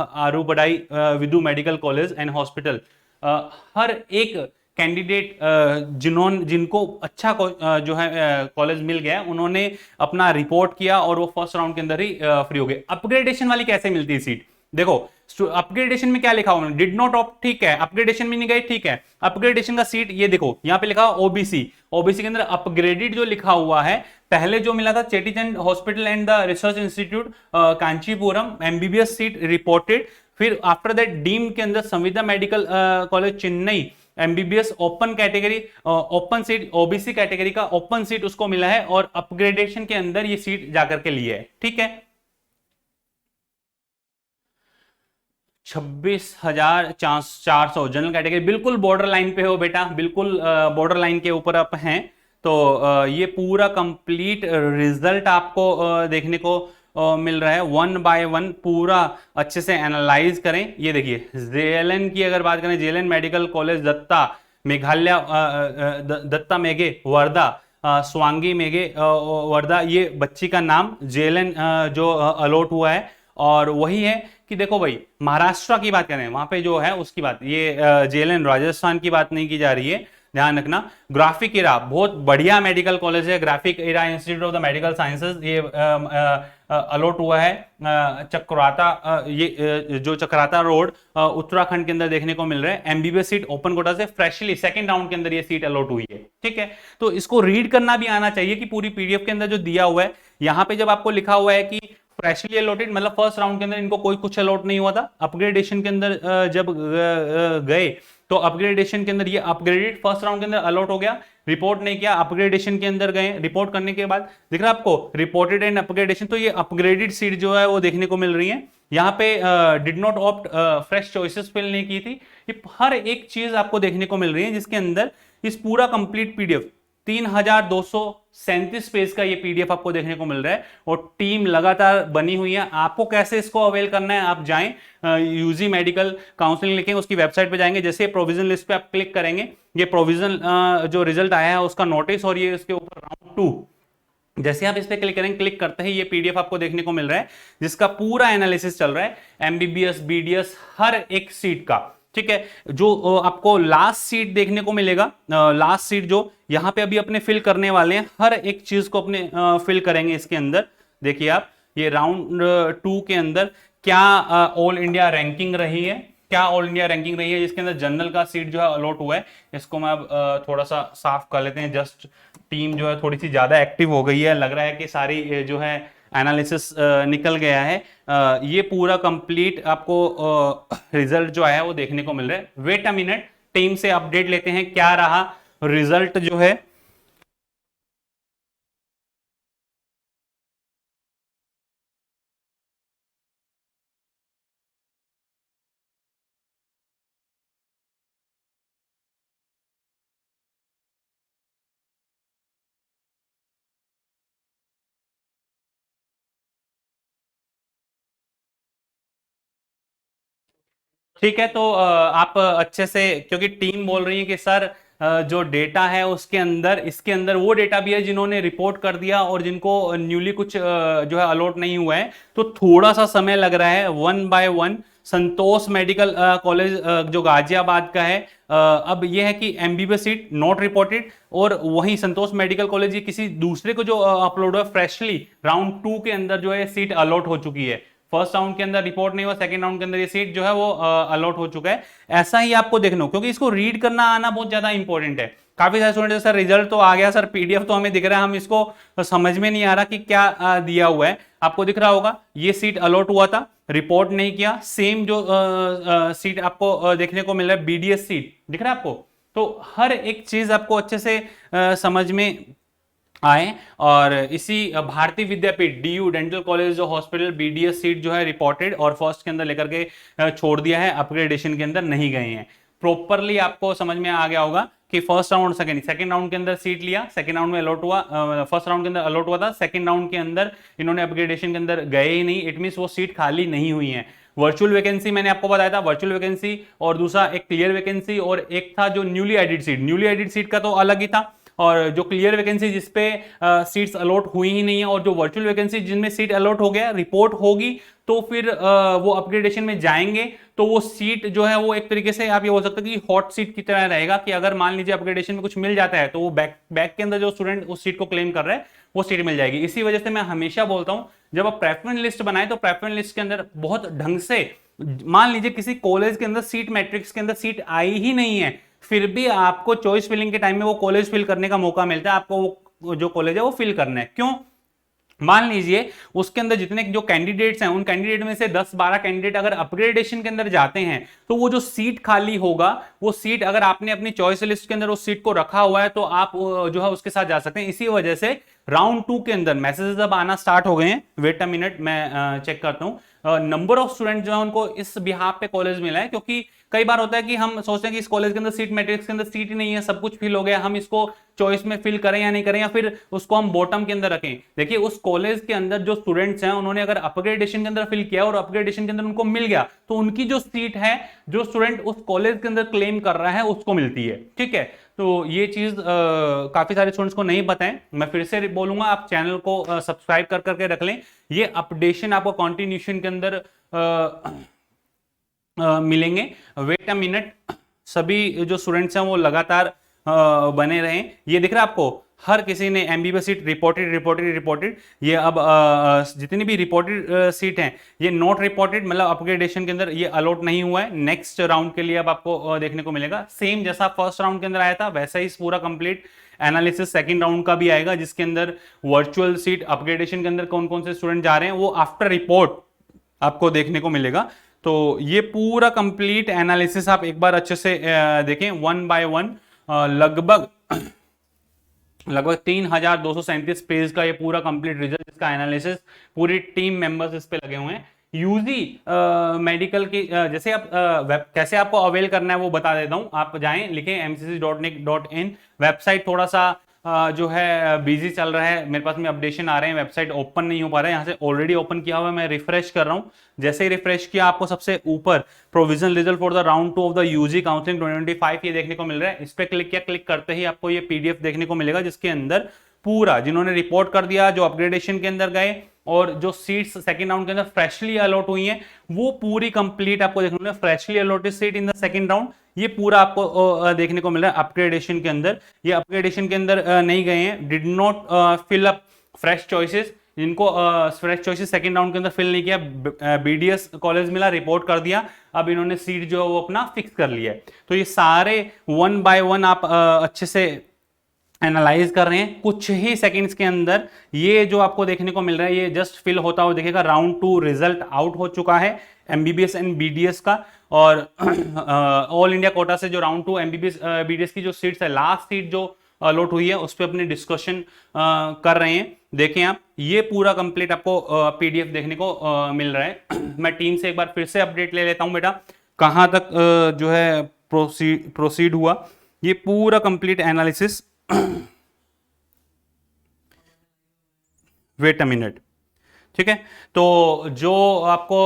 आरूबडाई विदु मेडिकल कॉलेज एंड हॉस्पिटल। हर एक कैंडिडेट जिनको अच्छा जो है कॉलेज मिल गया, उन्होंने अपना रिपोर्ट किया और वो फर्स्ट राउंड के अंदर ही फ्री हो गए। अपग्रेडेशन वाली कैसे मिलती है सीट? देखो अपग्रेडेशन में क्या लिखा हुआ है, डिड नॉट ऑप्ट, ठीक है, अपग्रेडेशन में नहीं गए, ठीक है, अपग्रेडेशन का सीट ये देखो यहाँ पे लिखा ओबीसी, ओबीसी के अंदर अपग्रेडेड जो लिखा हुआ है, पहले जो मिला था Cheti Chand hospital and the research institute Kanchipuram MBBS seat reported, फिर आफ्टर दैट डीम के अंदर संविदा medical college Chennai MBBS open category, open seat, OBC category का ओपन सीट उसको मिला है और अपग्रेडेशन के अंदर ये सीट जाकर के लिए है। ठीक है, 26,400 जनरल कैटेगरी, बिल्कुल बॉर्डर लाइन पे हो बेटा, बिल्कुल बॉर्डर लाइन के ऊपर आप हैं। तो ये पूरा कंप्लीट रिजल्ट आपको देखने को मिल रहा है, वन बाय वन पूरा अच्छे से एनालाइज करें। ये देखिए जेएलएन की अगर बात करें, JLN medical college Datta Meghalaya, Datta Meghe Wardha, Sawangi Meghe Wardha, ये बच्ची का नाम जेएलएन जो अलॉट हुआ है। और वही है कि देखो भाई महाराष्ट्र की बात करें, वहां पे जो है उसकी बात, ये जेएलएन राजस्थान की बात नहीं की जा रही है, ध्यान रखना। ग्राफिक इरा बहुत बढ़िया मेडिकल कॉलेज है, Graphic Era institute of the medical sciences, ये अलॉट हुआ है चक्राता, ये जो चक्राता रोड उत्तराखंड के अंदर देखने को मिल रहा है। एमबीबीएस सीट ओपन कोटा से फ्रेशली सेकंड राउंड के अंदर ये सीट अलॉट हुई है। ठीक है, तो इसको रीड करना भी आना चाहिए कि पूरी पीडीएफ के अंदर जो दिया हुआ है, यहाँ पे जब आपको लिखा हुआ है कि फ्रेशली अलॉटेड, मतलब फर्स्ट राउंड के अंदर इनको कोई कुछ अलॉट नहीं हुआ था, अपग्रेडेशन के अंदर जब गए तो अपग्रेडेशन के अंदर ये अपग्रेडेड फर्स्ट राउंड के अंदर अलॉट हो गया, रिपोर्ट नहीं किया, अपग्रेडेशन के अंदर गए, रिपोर्ट करने के बाद दिख रहा है आपको रिपोर्टेड एंड अपग्रेडेशन, तो ये अपग्रेडेड सीट जो है वो देखने को मिल रही है। यहाँ पे did not opt, fresh choices fill नहीं की थी। ये हर एक चीज आपको देखने को मिल रही है, जिसके अंदर इस पूरा कंप्लीट पीडीएफ 3237 पेज का ये पीडीएफ आपको देखने को मिल रहा है और टीम लगातार बनी हुई है। आपको कैसे इसको अवेल करना है, आप जाएं यूजी मेडिकल काउंसलिंग लिखेंगे, उसकी वेबसाइट पे जाएंगे, जैसे प्रोविजन लिस्ट पे आप क्लिक करेंगे, ये प्रोविजन जो रिजल्ट आया है उसका नोटिस और ये उसके ऊपर राउंड 2, जैसे आप इस पे क्लिक करेंगे, क्लिक करते ही ये पीडीएफ आपको देखने को मिल रहा है, जिसका पूरा एनालिसिस चल रहा है एमबीबीएस बीडीएस हर एक सीट का। ठीक है, जो आपको लास्ट सीट देखने को मिलेगा, लास्ट सीट जो यहां पे अभी अपने फिल करने वाले हैं, हर एक चीज को अपने फिल करेंगे इसके अंदर। देखिए आप ये राउंड 2 के अंदर क्या ऑल इंडिया रैंकिंग रही है, क्या ऑल इंडिया रैंकिंग रही है, जिसके अंदर जनरल का सीट जो है अलॉट हुआ है। इसको मैं अब थोड़ा सा साफ कर लेते हैं, जस्ट टीम जो है थोड़ी सी ज्यादा एक्टिव हो गई है, लग रहा है कि सारी जो है एनालिसिस निकल गया है। ये पूरा कंप्लीट आपको रिजल्ट जो है वो देखने को मिल रहा है। वेट अ मिनट, टीम से अपडेट लेते हैं क्या रहा रिजल्ट जो है। ठीक है, तो आप अच्छे से, क्योंकि टीम बोल रही है कि सर जो डेटा है उसके अंदर, इसके अंदर वो डेटा भी है जिन्होंने रिपोर्ट कर दिया और जिनको न्यूली कुछ जो है अलॉट नहीं हुआ है, तो थोड़ा सा समय लग रहा है। One by one Santosh medical college जो गाजियाबाद का है, अब यह है कि एमबीबीएस सीट नॉट रिपोर्टेड, और वहीं संतोष मेडिकल कॉलेज ये किसी दूसरे को जो अपलोड हुआ फ्रेशली राउंड 2 के अंदर जो है सीट अलॉट हो चुकी है। फर्स्ट राउंड के अंदर रिपोर्ट नहीं हुआ, सेकंड राउंड के अंदर ये सीट जो है वो अलॉट हो चुका है। ऐसा ही आपको देखना, क्योंकि इसको रीड करना आना बहुत ज्यादा इंपॉर्टेंट है। काफी सारे स्टूडेंट सर रिजल्ट तो आ गया, सर पीडीएफ तो हमें दिख रहा है, हम इसको समझ में नहीं आ रहा कि क्या दिया हुआ है। आपको दिख रहा होगा ये सीट अलॉट हुआ था, रिपोर्ट नहीं किया, सेम जो सीट आपको देखने को मिल रहा है बीडीएस सीट दिख रहा है आपको। तो हर एक चीज आपको अच्छे से समझ में आए, और इसी भारतीय विद्यापीठ डीयू डेंटल कॉलेज जो हॉस्पिटल बीडीएस सीट जो है रिपोर्टेड और फर्स्ट के अंदर लेकर के छोड़ दिया है, अपग्रेडेशन के अंदर नहीं गए हैं। प्रॉपरली आपको समझ में आ गया होगा कि फर्स्ट राउंड सेकंड राउंड के अंदर सीट लिया, सेकंड राउंड में अलॉट हुआ, फर्स्ट राउंड के अंदर अलॉट हुआ था, सेकंड राउंड के अंदर इन्होंने अपग्रेडेशन के अंदर गए ही नहीं, इट मींस वो सीट खाली नहीं हुई है। वर्चुअल वैकेंसी मैंने आपको बताया था, वर्चुअल वैकेंसी और दूसरा एक क्लियर वैकेंसी और एक था जो newly added seat. Newly added seat का तो अलग ही था, और जो क्लियर वैकेंसी जिसपे सीट्स अलॉट हुई ही नहीं है, और जो वर्चुअल वैकेंसी जिनमें सीट अलॉट हो गया, रिपोर्ट होगी तो फिर वो अपग्रेडेशन में जाएंगे, तो वो सीट जो है वो एक तरीके से आप ये बोल सकते हैं कि हॉट सीट की तरह रहेगा, कि अगर मान लीजिए अपग्रेडेशन में कुछ मिल जाता है तो वो बैक के अंदर जो स्टूडेंट उस सीट को क्लेम कर रहे हैं वो सीट मिल जाएगी। इसी वजह से मैं हमेशा बोलता हूं जब आप प्रेफरेंस लिस्ट बनाए तो प्रेफरेंस लिस्ट के अंदर बहुत ढंग से, मान लीजिए किसी कॉलेज के अंदर सीट मैट्रिक्स के अंदर सीट आई ही नहीं है, फिर भी आपको चॉइस फिलिंग के टाइम में वो कॉलेज फिल करने का मौका मिलता है, आपको वो जो कॉलेज है वो फिल करना है। क्यों? मान लीजिए उसके अंदर जितने जो कैंडिडेट्स हैं उन कैंडिडेट में से 10-12 कैंडिडेट अगर अपग्रेडेशन के अंदर जाते हैं तो वो जो सीट खाली होगा, वो सीट अगर आपने अपनी चॉइस लिस्ट के अंदर उस सीट को रखा हुआ है तो आप जो है उसके साथ जा सकते हैं। इसी वजह से राउंड 2 के अंदर मैसेजेस अब आना स्टार्ट हो गए हैं। वेट अ मिनट, मैं चेक करता हूं नंबर ऑफ स्टूडेंट जो है उनको इस बिहाफ पे कॉलेज मिला है, क्योंकि कई बार होता है कि हम सोचते हैं कि इस कॉलेज के अंदर सीट मैट्रिक्स के अंदर सीट ही नहीं है, सब कुछ फिल हो गया, हम इसको चॉइस में फिल करें या नहीं करें, या फिर उसको हम बॉटम के अंदर रखें। देखिए उस कॉलेज के अंदर जो स्टूडेंट्स हैं उन्होंने अगर अपग्रेडेशन के अंदर फिल किया और अपग्रेडेशन के अंदर उनको मिल गया तो उनकी जो सीट है, जो स्टूडेंट उस कॉलेज के अंदर क्लेम कर रहा है उसको मिलती है। ठीक है, तो ये चीज काफी सारे स्टूडेंट्स को नहीं पता है। मैं फिर से बोलूंगा, आप चैनल को सब्सक्राइब कर करके रख लें, ये अपडेशन आपको कॉन्टिन्यूशन के अंदर मिलेंगे। वेट अ मिनट, सभी जो स्टूडेंट्स हैं वो लगातार बने रहें। ये दिख रहा है आपको, हर किसी ने एमबीबीएस सीट रिपोर्टेड। ये अब जितनी भी रिपोर्टेड सीट हैं ये नॉट रिपोर्टेड, मतलब अपग्रेडेशन के अंदर ये अलॉट नहीं हुआ है। नेक्स्ट राउंड के लिए अब आपको देखने को मिलेगा सेम जैसा फर्स्ट राउंड के अंदर आया था वैसा ही पूरा कंप्लीट एनालिसिस सेकंड राउंड का भी आएगा, जिसके अंदर वर्चुअल सीट अपग्रेडेशन के अंदर कौन कौन से स्टूडेंट जा रहे हैं वो आफ्टर रिपोर्ट आपको देखने को मिलेगा। तो ये पूरा कंप्लीट एनालिसिस आप एक बार अच्छे से देखें, वन बाय वन लगभग 3237 पेज का ये पूरा कंप्लीट रिजल्ट, इसका एनालिसिस पूरी टीम मेंबर्स इस पे लगे हुए हैं। यूजी मेडिकल की जैसे आप कैसे आपको अवेल करना है वो बता देता हूं। आप जाएं, लिखें mcc.nic.in, वेबसाइट थोड़ा सा जो है बिजी चल रहा है, मेरे पास में अपडेशन आ रहे हैं, वेबसाइट ओपन नहीं हो पा रहा है। यहाँ से ऑलरेडी ओपन किया हुआ है, मैं रिफ्रेश कर रहा हूँ। जैसे ही रिफ्रेश किया आपको सबसे ऊपर provisional result for the round 2 of the UG counselling 2025 ये देखने को मिल रहा है। इस पे क्लिक किया, क्लिक करते ही आपको ये पीडीएफ देखने को मिलेगा, जिसके अंदर पूरा जिन्होंने रिपोर्ट कर दिया, जो अपग्रेडेशन के अंदर गए और जो सीट्स सेकंड राउंड के अंदर फ्रेशली अलॉट हुई हैं वो पूरी कंप्लीट आपको देखने को मिलेगा। Freshly allotted seat in the second round ये पूरा आपको देखने को मिल रहा है। अपग्रेडेशन के अंदर ये अपग्रेडेशन के अंदर नहीं गए हैं, did not fill up fresh choices, जिनको फ्रेश चॉइसेस सेकंड राउंड के अंदर फिल नहीं किया, बीडीएस कॉलेज मिला, रिपोर्ट कर दिया, अब इन्होंने सीट जो है वो अपना फिक्स कर लिया है। तो ये सारे वन बाय वन आप अच्छे से एनालाइज कर रहे हैं। कुछ ही सेकंड्स के अंदर ये जो आपको देखने को मिल रहा है ये जस्ट फिल होता हुआ दिखेगा। राउंड 2 रिजल्ट आउट हो चुका है एमबीबीएस एंड बीडीएस का, और ऑल इंडिया कोटा से जो राउंड 2 एमबीबीएस बीडीएस की जो सीट्स है, लास्ट सीट जो अलॉट हुई है उस पर अपने डिस्कशन कर रहे हैं। देखें आप, ये पूरा कंप्लीट आपको पीडीएफ देखने को मिल रहा है। मैं टीम से एक बार फिर से अपडेट ले लेता हूं बेटा, कहां तक जो है प्रोसीड हुआ ये पूरा complete analysis. Wait a minute, ठीक है। तो जो आपको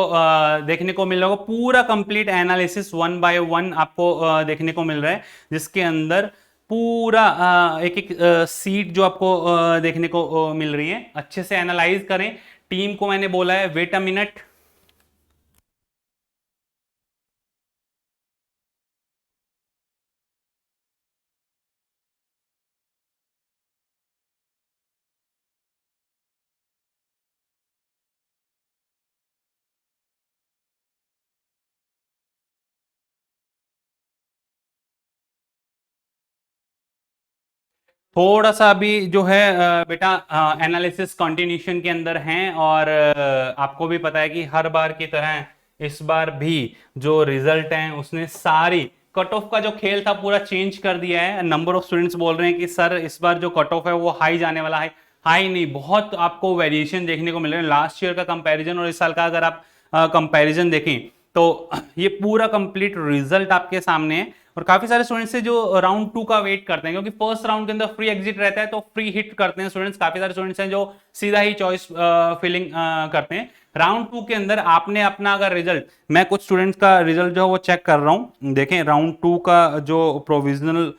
देखने को मिल रहा होगा पूरा complete analysis one by one आपको देखने को मिल रहा है, जिसके अंदर पूरा एक एक सीट जो आपको देखने को मिल रही है। अच्छे से एनालाइज करें। टीम को मैंने बोला है वेट अ मिनट, थोड़ा सा अभी जो है बेटा एनालिसिस कंटिन्यूशन के अंदर हैं, और आपको भी पता है कि हर बार की तरह इस बार भी जो रिजल्ट है उसने सारी कट ऑफ का जो खेल था पूरा चेंज कर दिया है। नंबर ऑफ स्टूडेंट्स बोल रहे हैं कि सर इस बार जो कट ऑफ है वो हाई जाने वाला है। हाई नहीं, बहुत आपको वेरिएशन देखने को मिल रहा है। लास्ट ईयर का कंपैरिजन और इस साल का अगर आप कंपैरिजन देखें तो ये पूरा कंप्लीट रिजल्ट आपके सामने है। और काफी सारे स्टूडेंट्स है जो राउंड 2 का वेट करते हैं, क्योंकि फर्स्ट राउंड के अंदर फ्री एग्जिट रहता है तो फ्री हिट करते हैं स्टूडेंट्स। काफी सारे स्टूडेंट्स हैं जो सीधा ही चॉइस फिलिंग करते हैं। राउंड 2 के अंदर आपने अपना अगर रिजल्ट, मैं कुछ स्टूडेंट्स का रिजल्ट जो है वो चेक कर रहा हूं, देखें राउंड 2 का जो प्रोविजनल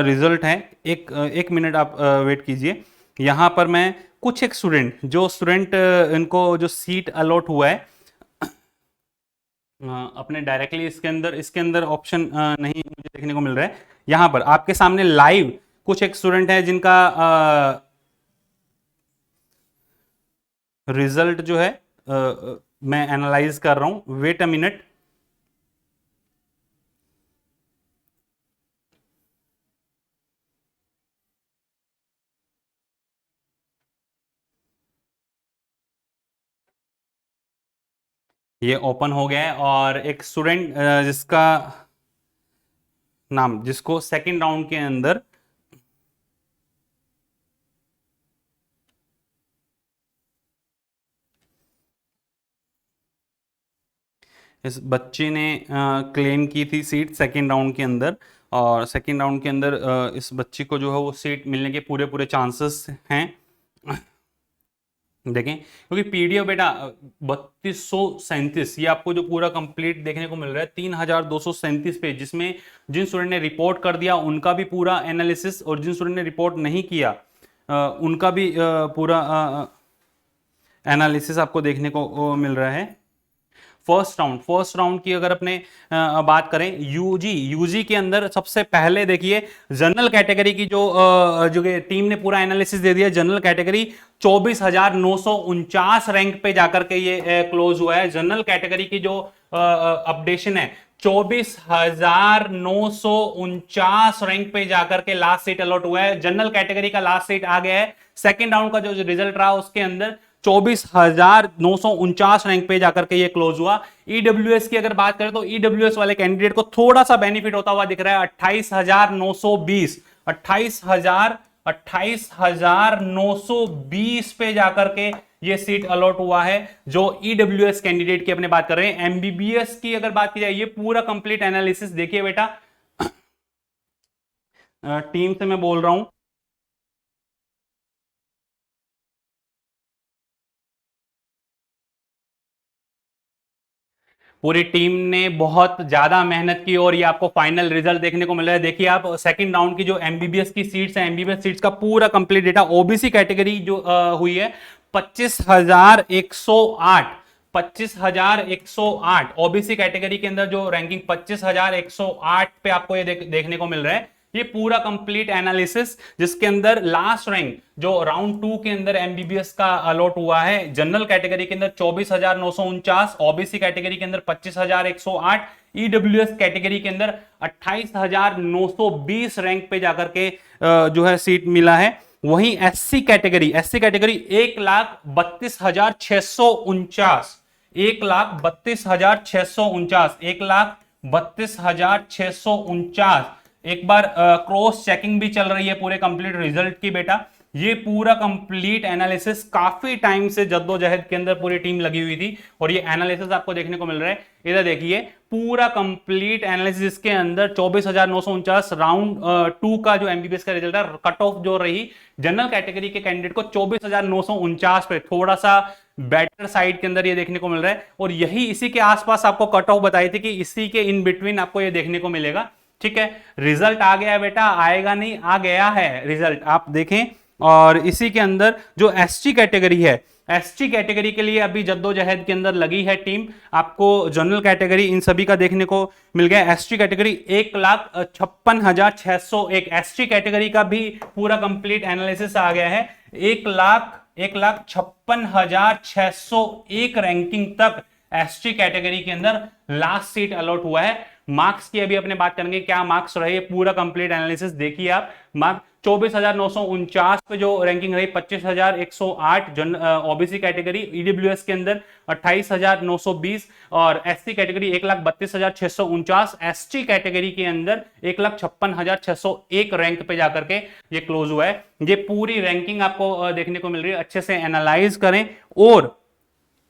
रिजल्ट है, एक मिनट आप वेट कीजिए। यहां पर मैं कुछ एक स्टूडेंट इनको जो सीट अलॉट हुआ है अपने डायरेक्टली इसके अंदर ऑप्शन नहीं मुझे देखने को मिल रहा है। यहां पर आपके सामने लाइव कुछ एक स्टूडेंट है जिनका रिजल्ट जो है मैं एनालाइज कर रहा हूं, वेट अ मिनट। ये ओपन हो गया है और एक स्टूडेंट जिसका नाम, जिसको सेकंड राउंड के अंदर इस बच्चे ने क्लेम की थी सीट सेकंड राउंड के अंदर, और सेकंड राउंड के अंदर इस बच्चे को जो है वो सीट मिलने के पूरे पूरे चांसेस हैं। देखें, क्योंकि पीडीएफ बेटा 3237, ये आपको जो पूरा कंप्लीट देखने को मिल रहा है 3237 पेज, जिसमें जिन स्टूडेंट ने रिपोर्ट कर दिया उनका भी पूरा एनालिसिस, और जिन स्टूडेंट ने रिपोर्ट नहीं किया उनका भी पूरा एनालिसिस आपको देखने को मिल रहा है। फर्स्ट राउंड की अगर अपने बात करें, यूजी के अंदर सबसे पहले देखिए जनरल कैटेगरी की जो टीम ने पूरा एनालिसिस दे दिया। जनरल कैटेगरी 24,949 रैंक पे जाकर के ये क्लोज हुआ है। जनरल कैटेगरी की जो अपडेशन है 24,949 रैंक पे जाकर के लास्ट सीट अलॉट हुआ है। जनरल कैटेगरी का लास्ट सीट आ गया है। सेकेंड राउंड का जो रिजल्ट रहा उसके अंदर 24,949 रैंक पे जाकर के ये क्लोज हुआ। ईडब्ल्यूएस की अगर बात करें तो ईडब्ल्यूएस वाले कैंडिडेट को थोड़ा सा बेनिफिट होता हुआ दिख रहा है। 28,920 पे जाकर के ये सीट अलॉट हुआ है जो ईडब्ल्यूएस कैंडिडेट की अपने बात कर रहे हैं। एमबीबीएस की अगर बात की जाए, ये पूरा कंप्लीट एनालिसिस देखिए बेटा, टीम से मैं बोल रहा हूं, पूरी टीम ने बहुत ज्यादा मेहनत की और ये आपको फाइनल रिजल्ट देखने को मिल रहा है। देखिए आप सेकंड राउंड की जो एमबीबीएस की सीट्स हैं, एमबीबीएस सीट्स का पूरा कंप्लीट डेटा, ओबीसी कैटेगरी जो हुई है 25,108, 25,108 ओबीसी कैटेगरी के अंदर जो रैंकिंग 25,108 पे आपको ये देखने को मिल रहा है। ये पूरा कंप्लीट एनालिसिस, जिसके अंदर लास्ट रैंक जो राउंड 2 के अंदर एमबीबीएस का अलॉट हुआ है, जनरल कैटेगरी के अंदर 24,949, ओबीसी कैटेगरी के अंदर 25,108, ईडब्ल्यूएस कैटेगरी के अंदर 28,920 रैंक पे जाकर के जो है सीट मिला है। वहीं एससी कैटेगरी 1,32,649, 1,32,649, 1,32,649। एक बार क्रॉस चेकिंग भी चल रही है पूरे कंप्लीट रिजल्ट की बेटा। ये पूरा कंप्लीट एनालिसिस काफी टाइम से जद्दोजहद के अंदर पूरी टीम लगी हुई थी और ये एनालिसिस आपको देखने को मिल रहा है। इधर देखिए पूरा कंप्लीट एनालिसिस के अंदर 24,949 राउंड 2 का जो एमबीबीएस का रिजल्ट है, कट ऑफ जो रही जनरल कैटेगरी के कैंडिडेट को 24,949 पे, थोड़ा सा बेटर साइड के अंदर ये देखने को मिल रहा है। और यही इसी के आसपास आपको कट ऑफ बताई थी कि इसी के इन बिटवीन आपको ये देखने को मिलेगा। ठीक है, रिजल्ट आ गया है बेटा, आएगा नहीं, आ गया है रिजल्ट, आप देखें। और इसी के अंदर जो एसटी कैटेगरी है, एसटी कैटेगरी के लिए अभी जद्दोजहद के अंदर लगी है टीम। आपको जनरल कैटेगरी इन सभी का देखने को मिल गया। एसटी कैटेगरी 1,56,601, एसटी कैटेगरी का भी पूरा कंप्लीट एनालिसिस आ गया है। 1,56,601 रैंकिंग तक एसटी कैटेगरी के अंदर लास्ट सीट अलॉट हुआ है। मार्क्स की अभी अपने बात करेंगे, क्या मार्क्स रहे, पूरा कंप्लीट एनालिसिस देखिए आप। मार्क्स 24,949 पे जो रैंकिंग रही, 25,108 ओबीसी कैटेगरी, ईडब्ल्यूएस के अंदर 28,920 और एससी कैटेगरी 1,32,649, एसटी कैटेगरी के अंदर 1,56,601 रैंक पे जाकर के ये क्लोज हुआ है। ये पूरी रैंकिंग आपको देखने को मिल रही है। अच्छे से एनालाइज करें और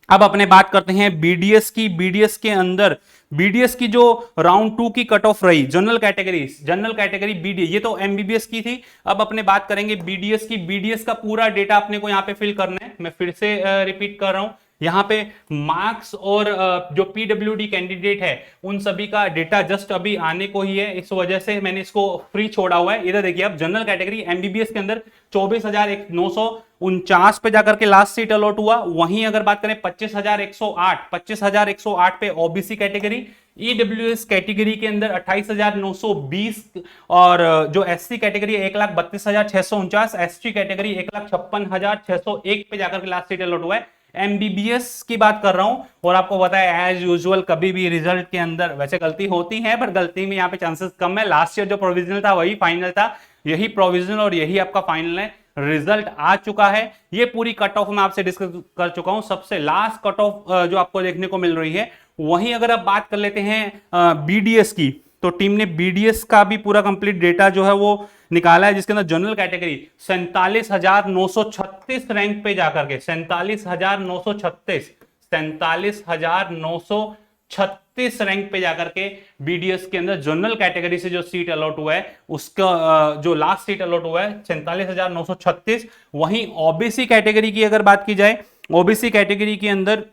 अब अपने बात करते हैं बीडीएस की। बीडीएस के अंदर बीडीएस की जो राउंड 2 की कट ऑफ रही जनरल कैटेगरी बीडीएस, ये तो एमबीबीएस की थी। अब अपने बात करेंगे बीडीएस की। बीडीएस का पूरा डेटा अपने को यहाँ पे फिल करना है। मैं फिर से रिपीट कर रहा हूं, यहाँ पे मार्क्स और जो पीडब्ल्यूडी कैंडिडेट है उन सभी का डेटा जस्ट अभी आने को ही है, इस वजह से मैंने इसको फ्री छोड़ा हुआ है। इधर देखिए, अब जनरल कैटेगरी एमबीबीएस के अंदर 24,949 पे जाकर के लास्ट सीट अलॉट हुआ। वहीं अगर बात करें 25,108 पे ओबीसी कैटेगरी, ईडब्ल्यूएस कैटेगरी के अंदर 28,920 और जो एससी कैटेगरी 1,32,649, एसटी कैटेगरी 1,56,601 पे जाकर के लास्ट सीट अलॉट हुआ है। एमबीबीएस की बात कर रहा हूं और आपको पता है एज यूजुअल कभी भी रिजल्ट के अंदर वैसे गलती होती है, पर गलती में यहाँ पे चांसेस कम है। लास्ट ईयर जो प्रोविजनल था वही फाइनल था, यही प्रोविजनल और यही आपका फाइनल है। रिजल्ट आ चुका है, ये पूरी कट ऑफ मैं आपसे डिस्कस कर चुका हूं। सबसे लास्ट कट ऑफ जो आपको देखने को मिल रही है, वहीं अगर आप बात कर लेते हैं बीडीएस की, तो टीम ने बीडीएस का भी पूरा कंप्लीट डेटा जो है वो निकाला है, जिसके अंदर जनरल कैटेगरी 47,936 रैंक पे जाकर के 47,936 रैंक पे जाकर के बीडीएस के अंदर जनरल कैटेगरी से जो सीट अलॉट हुआ है उसका जो लास्ट सीट अलॉट हुआ है 47,936। वहीं ओबीसी कैटेगरी की अगर बात की जाए, ओबीसी कैटेगरी के अंदर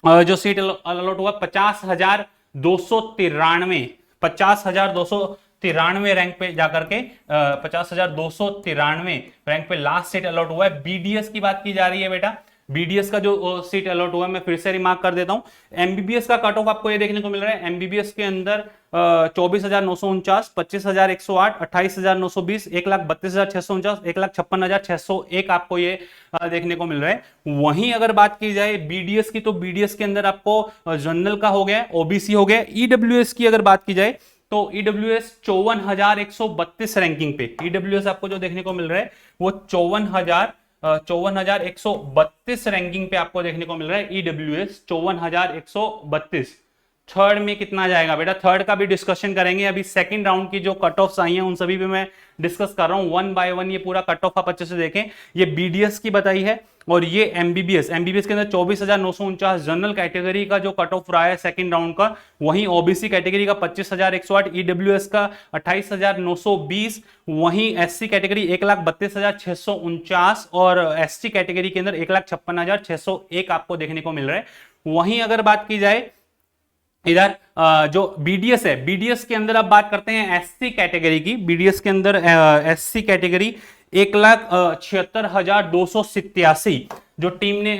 जो सीट अलॉट हुआ 50,293 रैंक पे जाकर के 50,293 रैंक पे लास्ट सीट अलॉट हुआ है। बीडीएस की बात की जा रही है बेटा, बीडीएस का जो सीट अलॉट हुआ है मैं फिर से रिमार्क कर देता हूं। एमबीबीएस का कट ऑफ आपको ये देखने को मिल रहा है, एमबीबीएस के अंदर 24,949, 25,108, 28,920, 1,32,649, 1,56,601 आपको ये देखने को मिल रहा है। वहीं अगर बात की जाए बीडीएस की, तो बीडीएस के अंदर आपको जनरल का हो गया, ओबीसी हो गया। ईडब्ल्यूएस की अगर बात की जाए तो ईडब्ल्यूएस 54,132 रैंकिंग पे, ईडब्ल्यूएस आपको जो देखने को मिल रहा है वो 54,132 रैंकिंग पे आपको देखने को मिल रहा है। ईडब्ल्यूएस 54,132। थर्ड में कितना जाएगा बेटा, थर्ड का भी डिस्कशन करेंगे। अभी सेकंड राउंड की जो कट ऑफ्स आई हैं उन सभी पे मैं डिस्कस कर रहा हूं वन बाय वन। ये पूरा कट ऑफ आप अच्छे से देखें। ये बीडीएस की बताई है और ये एमबीबीएस के अंदर 24,949 जनरल कैटेगरी का जो कट ऑफ रहा है सेकंड राउंड का। वहीं ओबीसी कैटेगरी का 25,108, ईडब्ल्यूएस का 28,920, वहीं एससी कैटेगरी 1,32,649 और एसटी कैटेगरी के अंदर 1,56,601 आपको देखने को मिल रहा है। वहीं अगर बात की जाए इधर जो बीडीएस है, बीडीएस के अंदर अब बात करते हैं एससी कैटेगरी की। बीडीएस के अंदर एससी कैटेगरी 1,76,287 जो टीम ने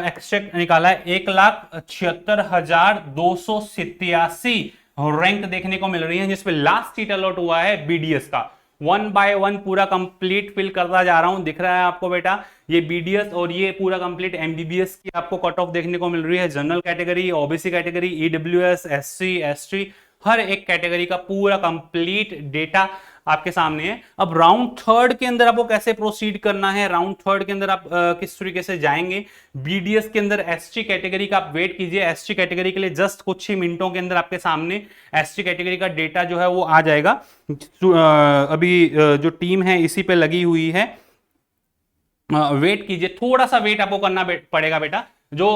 एक्सट्रैक्ट निकाला है, 1,76,287 रैंक देखने को मिल रही है, जिसपे लास्ट सीट अलॉट हुआ है बीडीएस का। वन बाय वन पूरा कंप्लीट फिल करता जा रहा हूं, दिख रहा है आपको बेटा ये बीडीएस और ये पूरा कंप्लीट एमबीबीएस की आपको कट ऑफ देखने को मिल रही है। General category, OBC category, EWS, SC, ST, हर एक कैटेगरी का पूरा कंप्लीट डेटा आपके सामने है। अब राउंड थर्ड के अंदर आपको कैसे प्रोसीड करना है, राउंड थर्ड के अंदर आप किस तरीके से जाएंगे। बीडीएस के अंदर एसटी कैटेगरी का आप वेट कीजिए, एसटी कैटेगरी के लिए जस्ट कुछ ही मिनटों के अंदर आपके सामने एसटी कैटेगरी का डेटा जो है वो आ जाएगा। अभी जो टीम है इसी पे लगी हुई है, वेट कीजिए, थोड़ा सा वेट आपको करना पड़ेगा बेटा। जो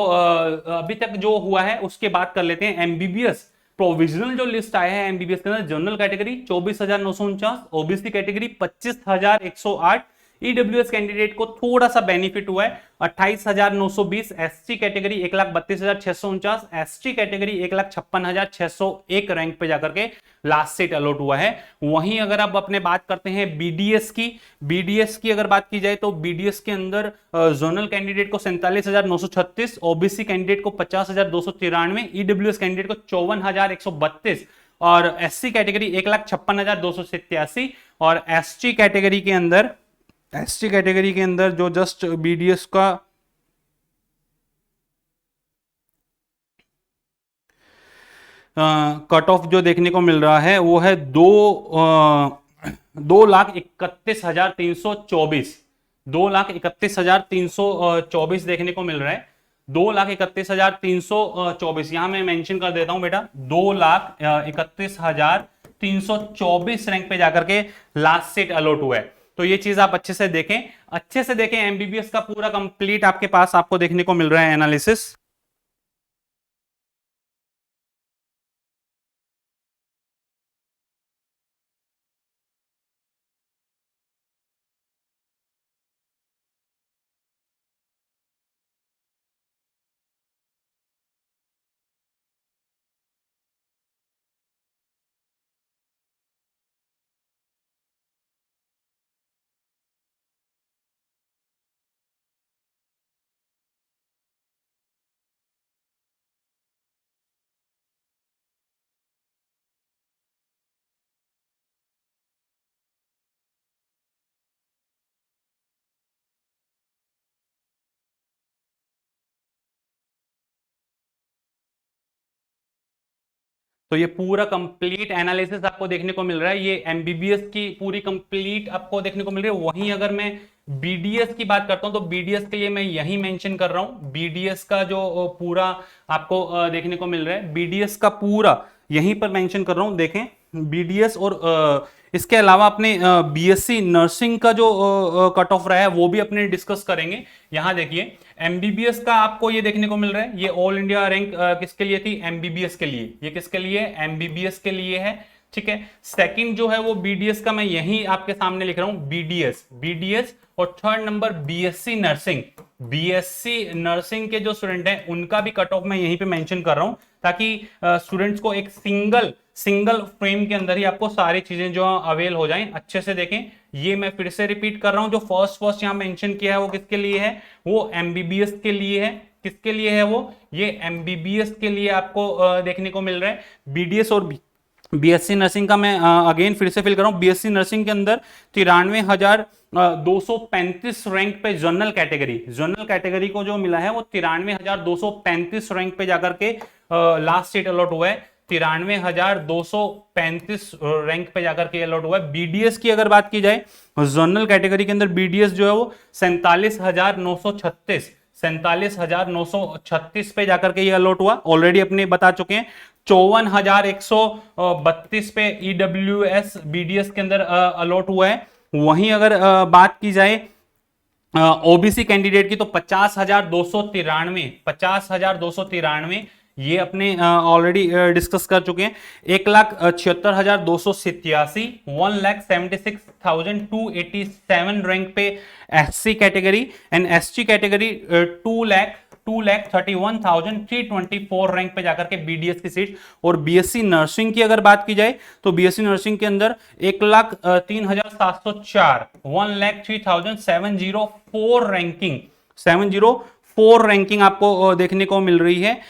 अभी तक जो हुआ है उसके बात कर लेते हैं। एमबीबीएस प्रोविजनल जो लिस्ट आया है एमबीबीएस के अंदर, general category 24,949, OBC category 25,108, EWS candidate को थोड़ा सा बेनिफिट हुआ है 28,920, ST category 1,32,649, ST category 1,56,601 rank पे जाकर के लास्ट सीट अलॉट हुआ है। वहीं अगर आप अपने बात करते हैं बीडीएस की अगर बात की जाए तो बीडीएस के अंदर जोनल कैंडिडेट को 47,936, ओबीसी कैंडिडेट को 50,293, ईडब्ल्यूएस कैंडिडेट को 54,132 और एससी कैटेगरी 1,56,287 और एसटी कैटेगरी के अंदर जो जस्ट बीडीएस का कट ऑफ जो देखने को मिल रहा है वो है 2,31,324, 2,31,324 देखने को मिल रहा है। 2,31,324 यहां मैं मेंशन कर देता हूं बेटा, 2,31,324 रैंक पे जाकर के लास्ट सीट अलॉट हुआ है। तो ये चीज आप अच्छे से देखें एमबीबीएस का पूरा कंप्लीट आपके पास आपको देखने को मिल रहा है एनालिसिस। तो ये पूरा कंप्लीट एनालिसिस आपको देखने को मिल रहा है, ये एमबीबीएस की पूरी कंप्लीट आपको देखने को मिल रही है। वहीं अगर मैं बीडीएस की बात करता हूं तो बीडीएस के लिए मैं यही मेंशन कर रहा हूं, बीडीएस का जो पूरा आपको देखने को मिल रहा है, बीडीएस का पूरा यहीं पर मेंशन कर रहा हूं। देखें बीडीएस और इसके अलावा अपने बीएससी नर्सिंग का जो कट ऑफ रहा है वो भी अपने डिस्कस करेंगे। यहां देखिए एमबीबीएस का आपको ये देखने को मिल रहा है, ये ऑल इंडिया रैंक किसके लिए थी, एमबीबीएस के लिए। ये किसके लिए, एमबीबीएस के लिए है, ठीक है। सेकंड जो है वो बीडीएस का मैं यही आपके सामने लिख रहा हूं, बीडीएस, बीडीएस। और third number BSc nursing, BSc nursing के जो स्टूडेंट हैं उनका भी कट ऑफ मैं यहीं पे मेंशन कर रहा हूं, ताकि स्टूडेंट्स को एक सिंगल फ्रेम के अंदर ही आपको सारी चीजें जो अवेल हो जाएं। अच्छे से देखें, ये मैं फिर से रिपीट कर रहा हूं, जो फर्स्ट यहां मेंशन किया है वो किसके लिए है, वो एमबीबीएस के लिए है। किसके लिए है वो, ये एमबीबीएस के लिए आपको देखने को मिल रहा है। बीडीएस और बीएससी नर्सिंग का मैं अगेन फिर से फिल कर रहा हूं, बीएससी नर्सिंग के अंदर 93,235 रैंक पे जनरल कैटेगरी को जो मिला है वो 93,235 रैंक पे जाकर के लास्ट सीट अलॉट हुआ है, 93,235 रैंक पे जाकर के अलॉट हुआ है। बीडीएस की अगर बात की जाए, जनरल कैटेगरी के अंदर बीडीएस जो है वो 47,936 पे जाकर के ये अलॉट हुआ, ऑलरेडी अपने बता चुके हैं। 54,132 पे ईडब्ल्यूएस बीडीएस के अंदर अलॉट हुआ है। वहीं अगर बात की जाए ओबीसी कैंडिडेट की तो 50,293 ये अपने ऑलरेडी डिस्कस कर चुके हैं। 1,76,287, 1,76,287 रैंक पे SC category, and ST category 2,31,324 rank पे जाकर के बीडीएस की सीट। और बीएससी नर्सिंग की अगर बात की जाए तो बीएससी नर्सिंग के अंदर 1,03,704, 1,03,704 रैंकिंग, 704 रैंकिंग आपको देखने को मिल रही है।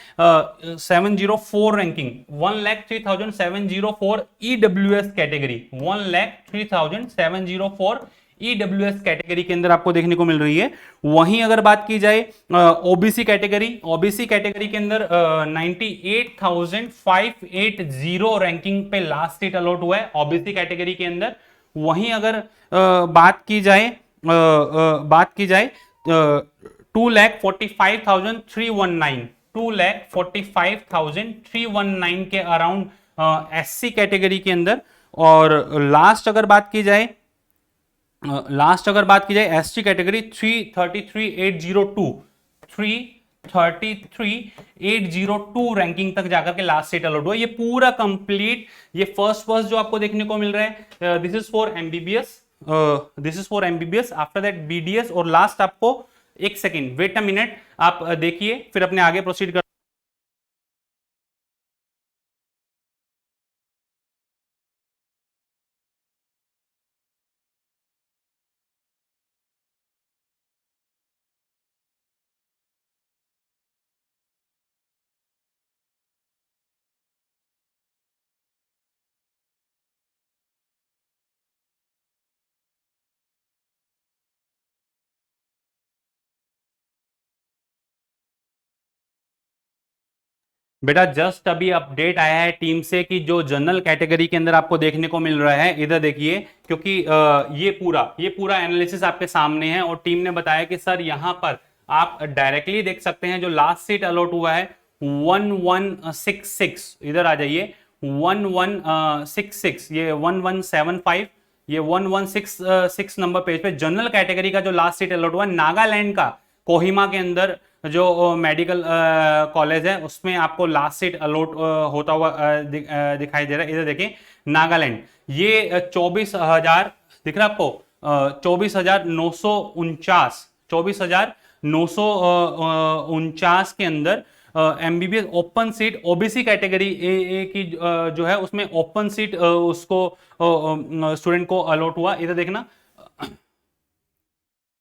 704 ranking, 1,03,704 EWS category, 1,03,704 EWS category के अंदर आपको देखने को मिल रही है। वहीं अगर बात की जाए ओबीसी कैटेगरी के अंदर 98,580 रैंकिंग पे लास्ट सीट अलॉट हुआ है ओबीसी कैटेगरी के अंदर। वहीं अगर बात की जाए 2,45,319 के अराउंड एससी कैटेगरी के अंदर। और लास्ट अगर बात की जाए एसटी कैटेगरी 333,802 रैंकिंग तक जाकर के लास्ट सीट अलॉट हुआ। ये पूरा कंप्लीट, ये फर्स्ट जो आपको देखने को मिल रहा है, this is for MBBS, after that BDS, और लास्ट आपको एक सेकेंड वेट अ मिनट, आप देखिए फिर अपने आगे प्रोसीड कर। बेटा जस्ट अभी अपडेट आया है टीम से कि जो जनरल कैटेगरी के अंदर आपको देखने को मिल रहा है, इधर देखिए, क्योंकि ये पूरा एनालिसिस आपके सामने है और टीम ने बताया कि सर यहां पर आप डायरेक्टली देख सकते हैं जो लास्ट सीट अलॉट हुआ है 1166, इधर आ जाइए, 1166, ये 1175, ये 1166 नंबर पेज पे जनरल कैटेगरी का जो लास्ट सीट अलॉट हुआ नागालैंड का कोहिमा के अंदर जो मेडिकल कॉलेज है उसमें आपको लास्ट सीट अलॉट होता हुआ दिखाई दे रहा है। इधर देखिए नागालैंड, ये 24,000 दिख रहा है आपको, 24,949 के अंदर MBBS open seat OBC category A की जो है उसमें ओपन सीट उसको स्टूडेंट को अलॉट हुआ। इधर देखना,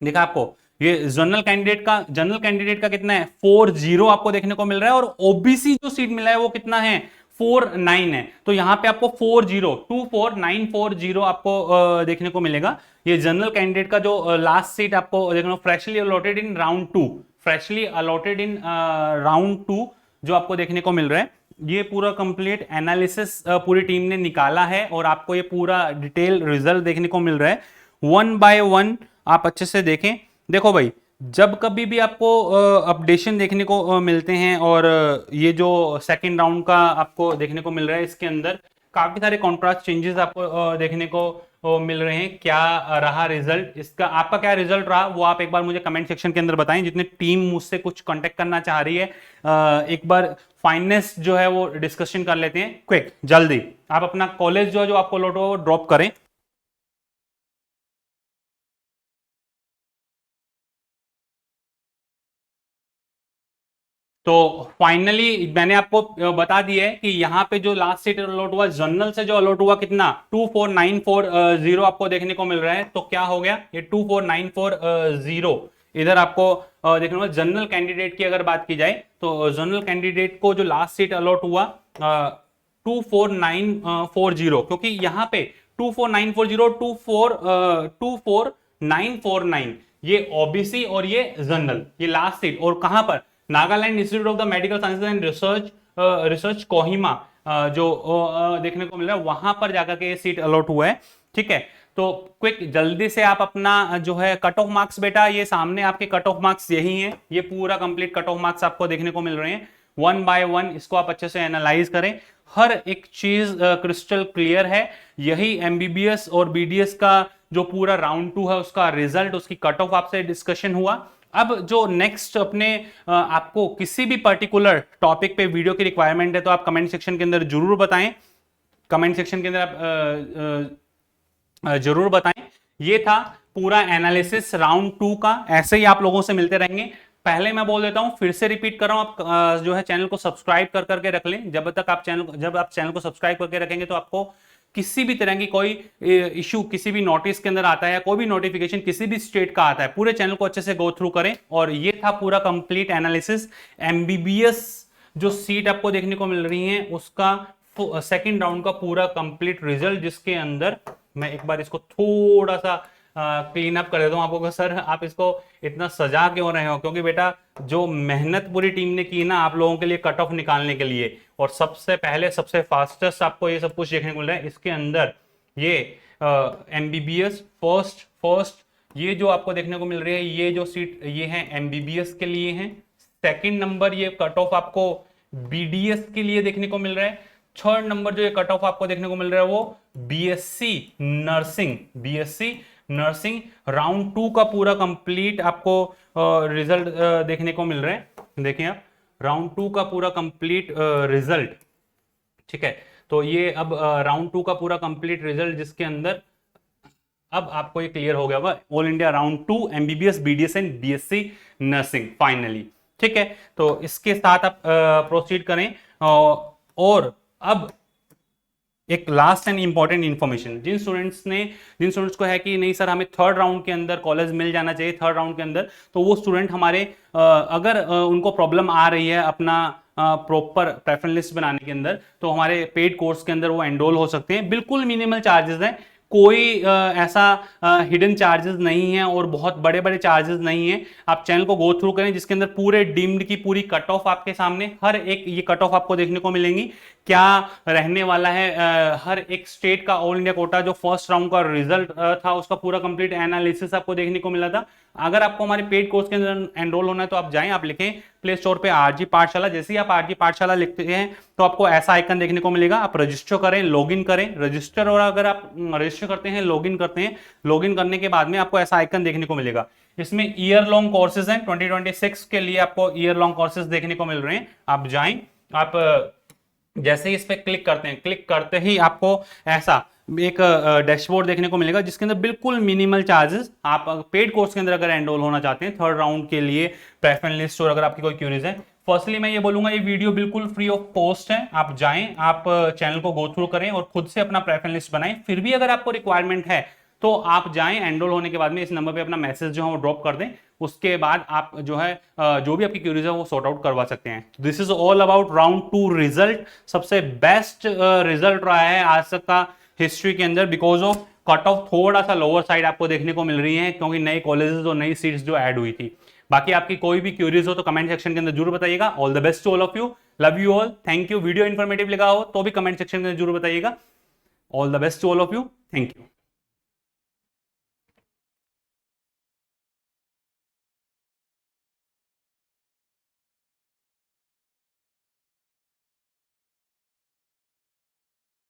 देखा आपको ये जनरल कैंडिडेट का कितना है 40 आपको देखने को मिल रहा है, और ओबीसी जो सीट मिला है वो कितना है 49 है। तो यहां पे आपको 24940 आपको देखने को मिलेगा। ये जनरल कैंडिडेट का जो लास्ट सीट आपको देखना, फ्रेशली अलॉटेड इन राउंड 2 जो आपको देखने को मिल रहा है ये पूरा कंप्लीट एनालिसिस पूरी टीम ने निकाला है और आपको ये पूरा डिटेल रिजल्ट देखने को मिल रहा है। वन बाय वन आप अच्छे से देखें। देखो भाई, जब कभी भी आपको अपडेशन देखने को मिलते हैं और ये जो सेकंड राउंड का आपको देखने को मिल रहा है, इसके अंदर काफी सारे कॉन्ट्रास्ट चेंजेस आपको देखने को मिल रहे हैं। क्या रहा रिजल्ट इसका, आपका क्या रिजल्ट रहा वो आप एक बार मुझे कमेंट सेक्शन के अंदर बताएं। जितने टीम मुझसे कुछ कांटेक्ट करना चाह रही है, एक बार फाइनेस्ट जो है वो डिस्कशन कर लेते हैं क्विक, जल्दी। आप अपना कॉलेज जो है जो आपको लौटो वो ड्रॉप करें। तो फाइनली मैंने आपको बता दिया है कि यहाँ पे जो लास्ट सीट अलॉट हुआ जनरल से, जो अलॉट हुआ कितना 24940 आपको देखने को मिल रहा है। तो क्या हो गया ये 24940 इधर आपको देखने को। जनरल कैंडिडेट की अगर बात की जाए तो जनरल कैंडिडेट को जो लास्ट सीट अलॉट हुआ 24940, क्योंकि यहाँ पे 24940 24949 ये ओबीसी और ये जनरल, ये लास्ट सीट। और कहां पर, Nagaland institute of the medical sciences and research Kohima जो देखने को मिल रहा है, वहां पर जाकर के ये सीट अलॉट हुआ है। ठीक है, तो क्विक जल्दी से आप अपना जो है कट ऑफ मार्क्स, बेटा ये सामने आपके कट ऑफ मार्क्स यही हैं, ये पूरा कंप्लीट कट ऑफ मार्क्स आपको देखने को मिल रहे हैं। वन बाय वन इसको आप अच्छे से एनालाइज करें, हर एक चीज क्रिस्टल क्लियर है। यही एमबीबीएस और बीडीएस का जो पूरा राउंड 2 है उसका रिजल्ट, उसकी कट ऑफ आपसे डिस्कशन हुआ। अब जो नेक्स्ट अपने आपको किसी भी पर्टिकुलर टॉपिक पे वीडियो की रिक्वायरमेंट है तो आप कमेंट सेक्शन के अंदर जरूर बताएं। कमेंट सेक्शन के अंदर आप जरूर बताएं। ये था पूरा एनालिसिस राउंड 2 का। ऐसे ही आप लोगों से मिलते रहेंगे। पहले मैं बोल देता हूं, फिर से रिपीट कर रहा हूं, आप जो है चैनल को सब्सक्राइब कर करके रख लें। जब आप चैनल को सब्सक्राइब करके रखेंगे तो आपको किसी भी तरह की कोई इशू, किसी भी नोटिस के अंदर आता है, कोई भी नोटिफिकेशन किसी भी स्टेट का आता है, पूरे चैनल को अच्छे से गो थ्रू करें। और ये था पूरा कंप्लीट एनालिसिस। एमबीबीएस जो सीट आपको देखने को मिल रही है उसका सेकंड राउंड का पूरा कंप्लीट रिजल्ट, जिसके अंदर मैं एक बार इसको थोड़ा सा क्लीन अप कर देता हूं आपको। सर आप इसको इतना सजा क्यों रहे हो, क्योंकि बेटा जो मेहनत पूरी टीम ने की ना आप लोगों के लिए कट ऑफ निकालने के लिए, और सबसे पहले सबसे फास्टेस्ट आपको ये सब कुछ देखने को मिल रहा है। इसके अंदर ये एमबीबीएस फर्स्ट ये जो आपको देखने को मिल रही है, ये जो सीट ये है एमबीबीएस के लिए है। सेकंड नंबर ये कट ऑफ आपको बीडीएस के लिए देखने को मिल रहा है। थर्ड नंबर जो ये कट ऑफ आपको देखने को मिल रहा है वो बीएससी नर्सिंग राउंड 2 का पूरा कंप्लीट आपको रिजल्ट देखने को मिल रहा है। देखिए आप राउंड 2 का पूरा कंप्लीट रिजल्ट। ठीक है, तो ये अब राउंड 2 का पूरा कंप्लीट रिजल्ट, जिसके अंदर अब आपको ये क्लियर हो गया होगा all India round 2 MBBS BDS and BSc nursing finally. ठीक है, तो इसके साथ आप प्रोसीड करें। और अब एक लास्ट एंड इंपॉर्टेंट इंफॉर्मेशन, जिन स्टूडेंट्स को है कि नहीं सर हमें थर्ड राउंड के अंदर कॉलेज मिल जाना चाहिए, थर्ड राउंड के अंदर, तो वो स्टूडेंट हमारे अगर उनको प्रॉब्लम आ रही है अपना प्रॉपर प्रेफरेंस लिस्ट बनाने के अंदर, तो हमारे पेड कोर्स के अंदर वो एनरोल हो सकते हैं। बिल्कुल मिनिमल चार्जेस हैं, कोई ऐसा हिडन चार्जेस नहीं है और बहुत बड़े बड़े चार्जेस नहीं है। आप चैनल को गो थ्रू करें, जिसके अंदर पूरे डीम्ड की पूरी कट ऑफ आपके सामने, हर एक ये कट ऑफ आपको देखने को मिलेंगी, क्या रहने वाला है हर एक स्टेट का ऑल इंडिया कोटा। जो फर्स्ट राउंड का रिजल्ट था उसका पूरा कंप्लीट एनालिसिस आपको देखने को मिला था। अगर आपको हमारे पेड कोर्स के अंदर एनरोल होना है तो आप जाएं, आप लिखें प्ले स्टोर पे आरजी पाठशाला। जैसे ही आप आरजी पाठशाला लिखते हैं तो आपको ऐसा आइकन देखने को मिलेगा। आप रजिस्टर करें, लॉगिन करें, रजिस्टर, और अगर आप रजिस्टर करते हैं, लॉगिन करते हैं, लॉगिन करने के बाद में आपको ऐसा आइकन देखने को मिलेगा। इसमें ईयर लॉन्ग कोर्सेज हैं, 2026 के लिए आपको ईयर लॉन्ग कोर्सेज देखने को मिल रहे हैं। आप जाएं, आप जैसे ही इस पे क्लिक करते हैं, क्लिक करते ही आपको ऐसा एक डैशबोर्ड देखने को मिलेगा, जिसके अंदर बिल्कुल मिनिमल चार्जेस। आप पेड कोर्स के अंदर अगर एनरोल होना चाहते हैं थर्ड राउंड के लिए प्रेफरेंस लिस्ट, और अगर आपकी कोई क्यूरीज है, फर्स्टली मैं ये बोलूंगा ये वीडियो बिल्कुल फ्री ऑफ कॉस्ट है। आप जाएं, आप चैनल को गो थ्रू करें और खुद से अपना प्रेफरेंस लिस्ट बनाएं। फिर भी अगर आपको रिक्वायरमेंट है तो आप जाएं, एनरोल होने के बाद में इस नंबर पे अपना मैसेज जो है वो ड्रॉप कर दें। उसके बाद आप जो है जो भी आपकी क्यूरीज है वो सॉर्ट आउट करवा सकते हैं। This is all about round 2 result. सबसे बेस्ट रिजल्ट रहा है आज तक का हिस्ट्री के अंदर, बिकॉज ऑफ कट ऑफ थोड़ा सा लोअर साइड आपको देखने को मिल रही है, क्योंकि नए कॉलेजेस और नई सीट्स जो ऐड हुई थी। बाकी आपकी कोई भी क्यूरीज हो तो कमेंट सेक्शन के अंदर जरूर बताइएगा। All the best to all of you. Love you all, thank you. Video informative लगा हो तो भी कमेंट सेक्शन में जरूर बताइएगा। All the best to all of यू, थैंक यू।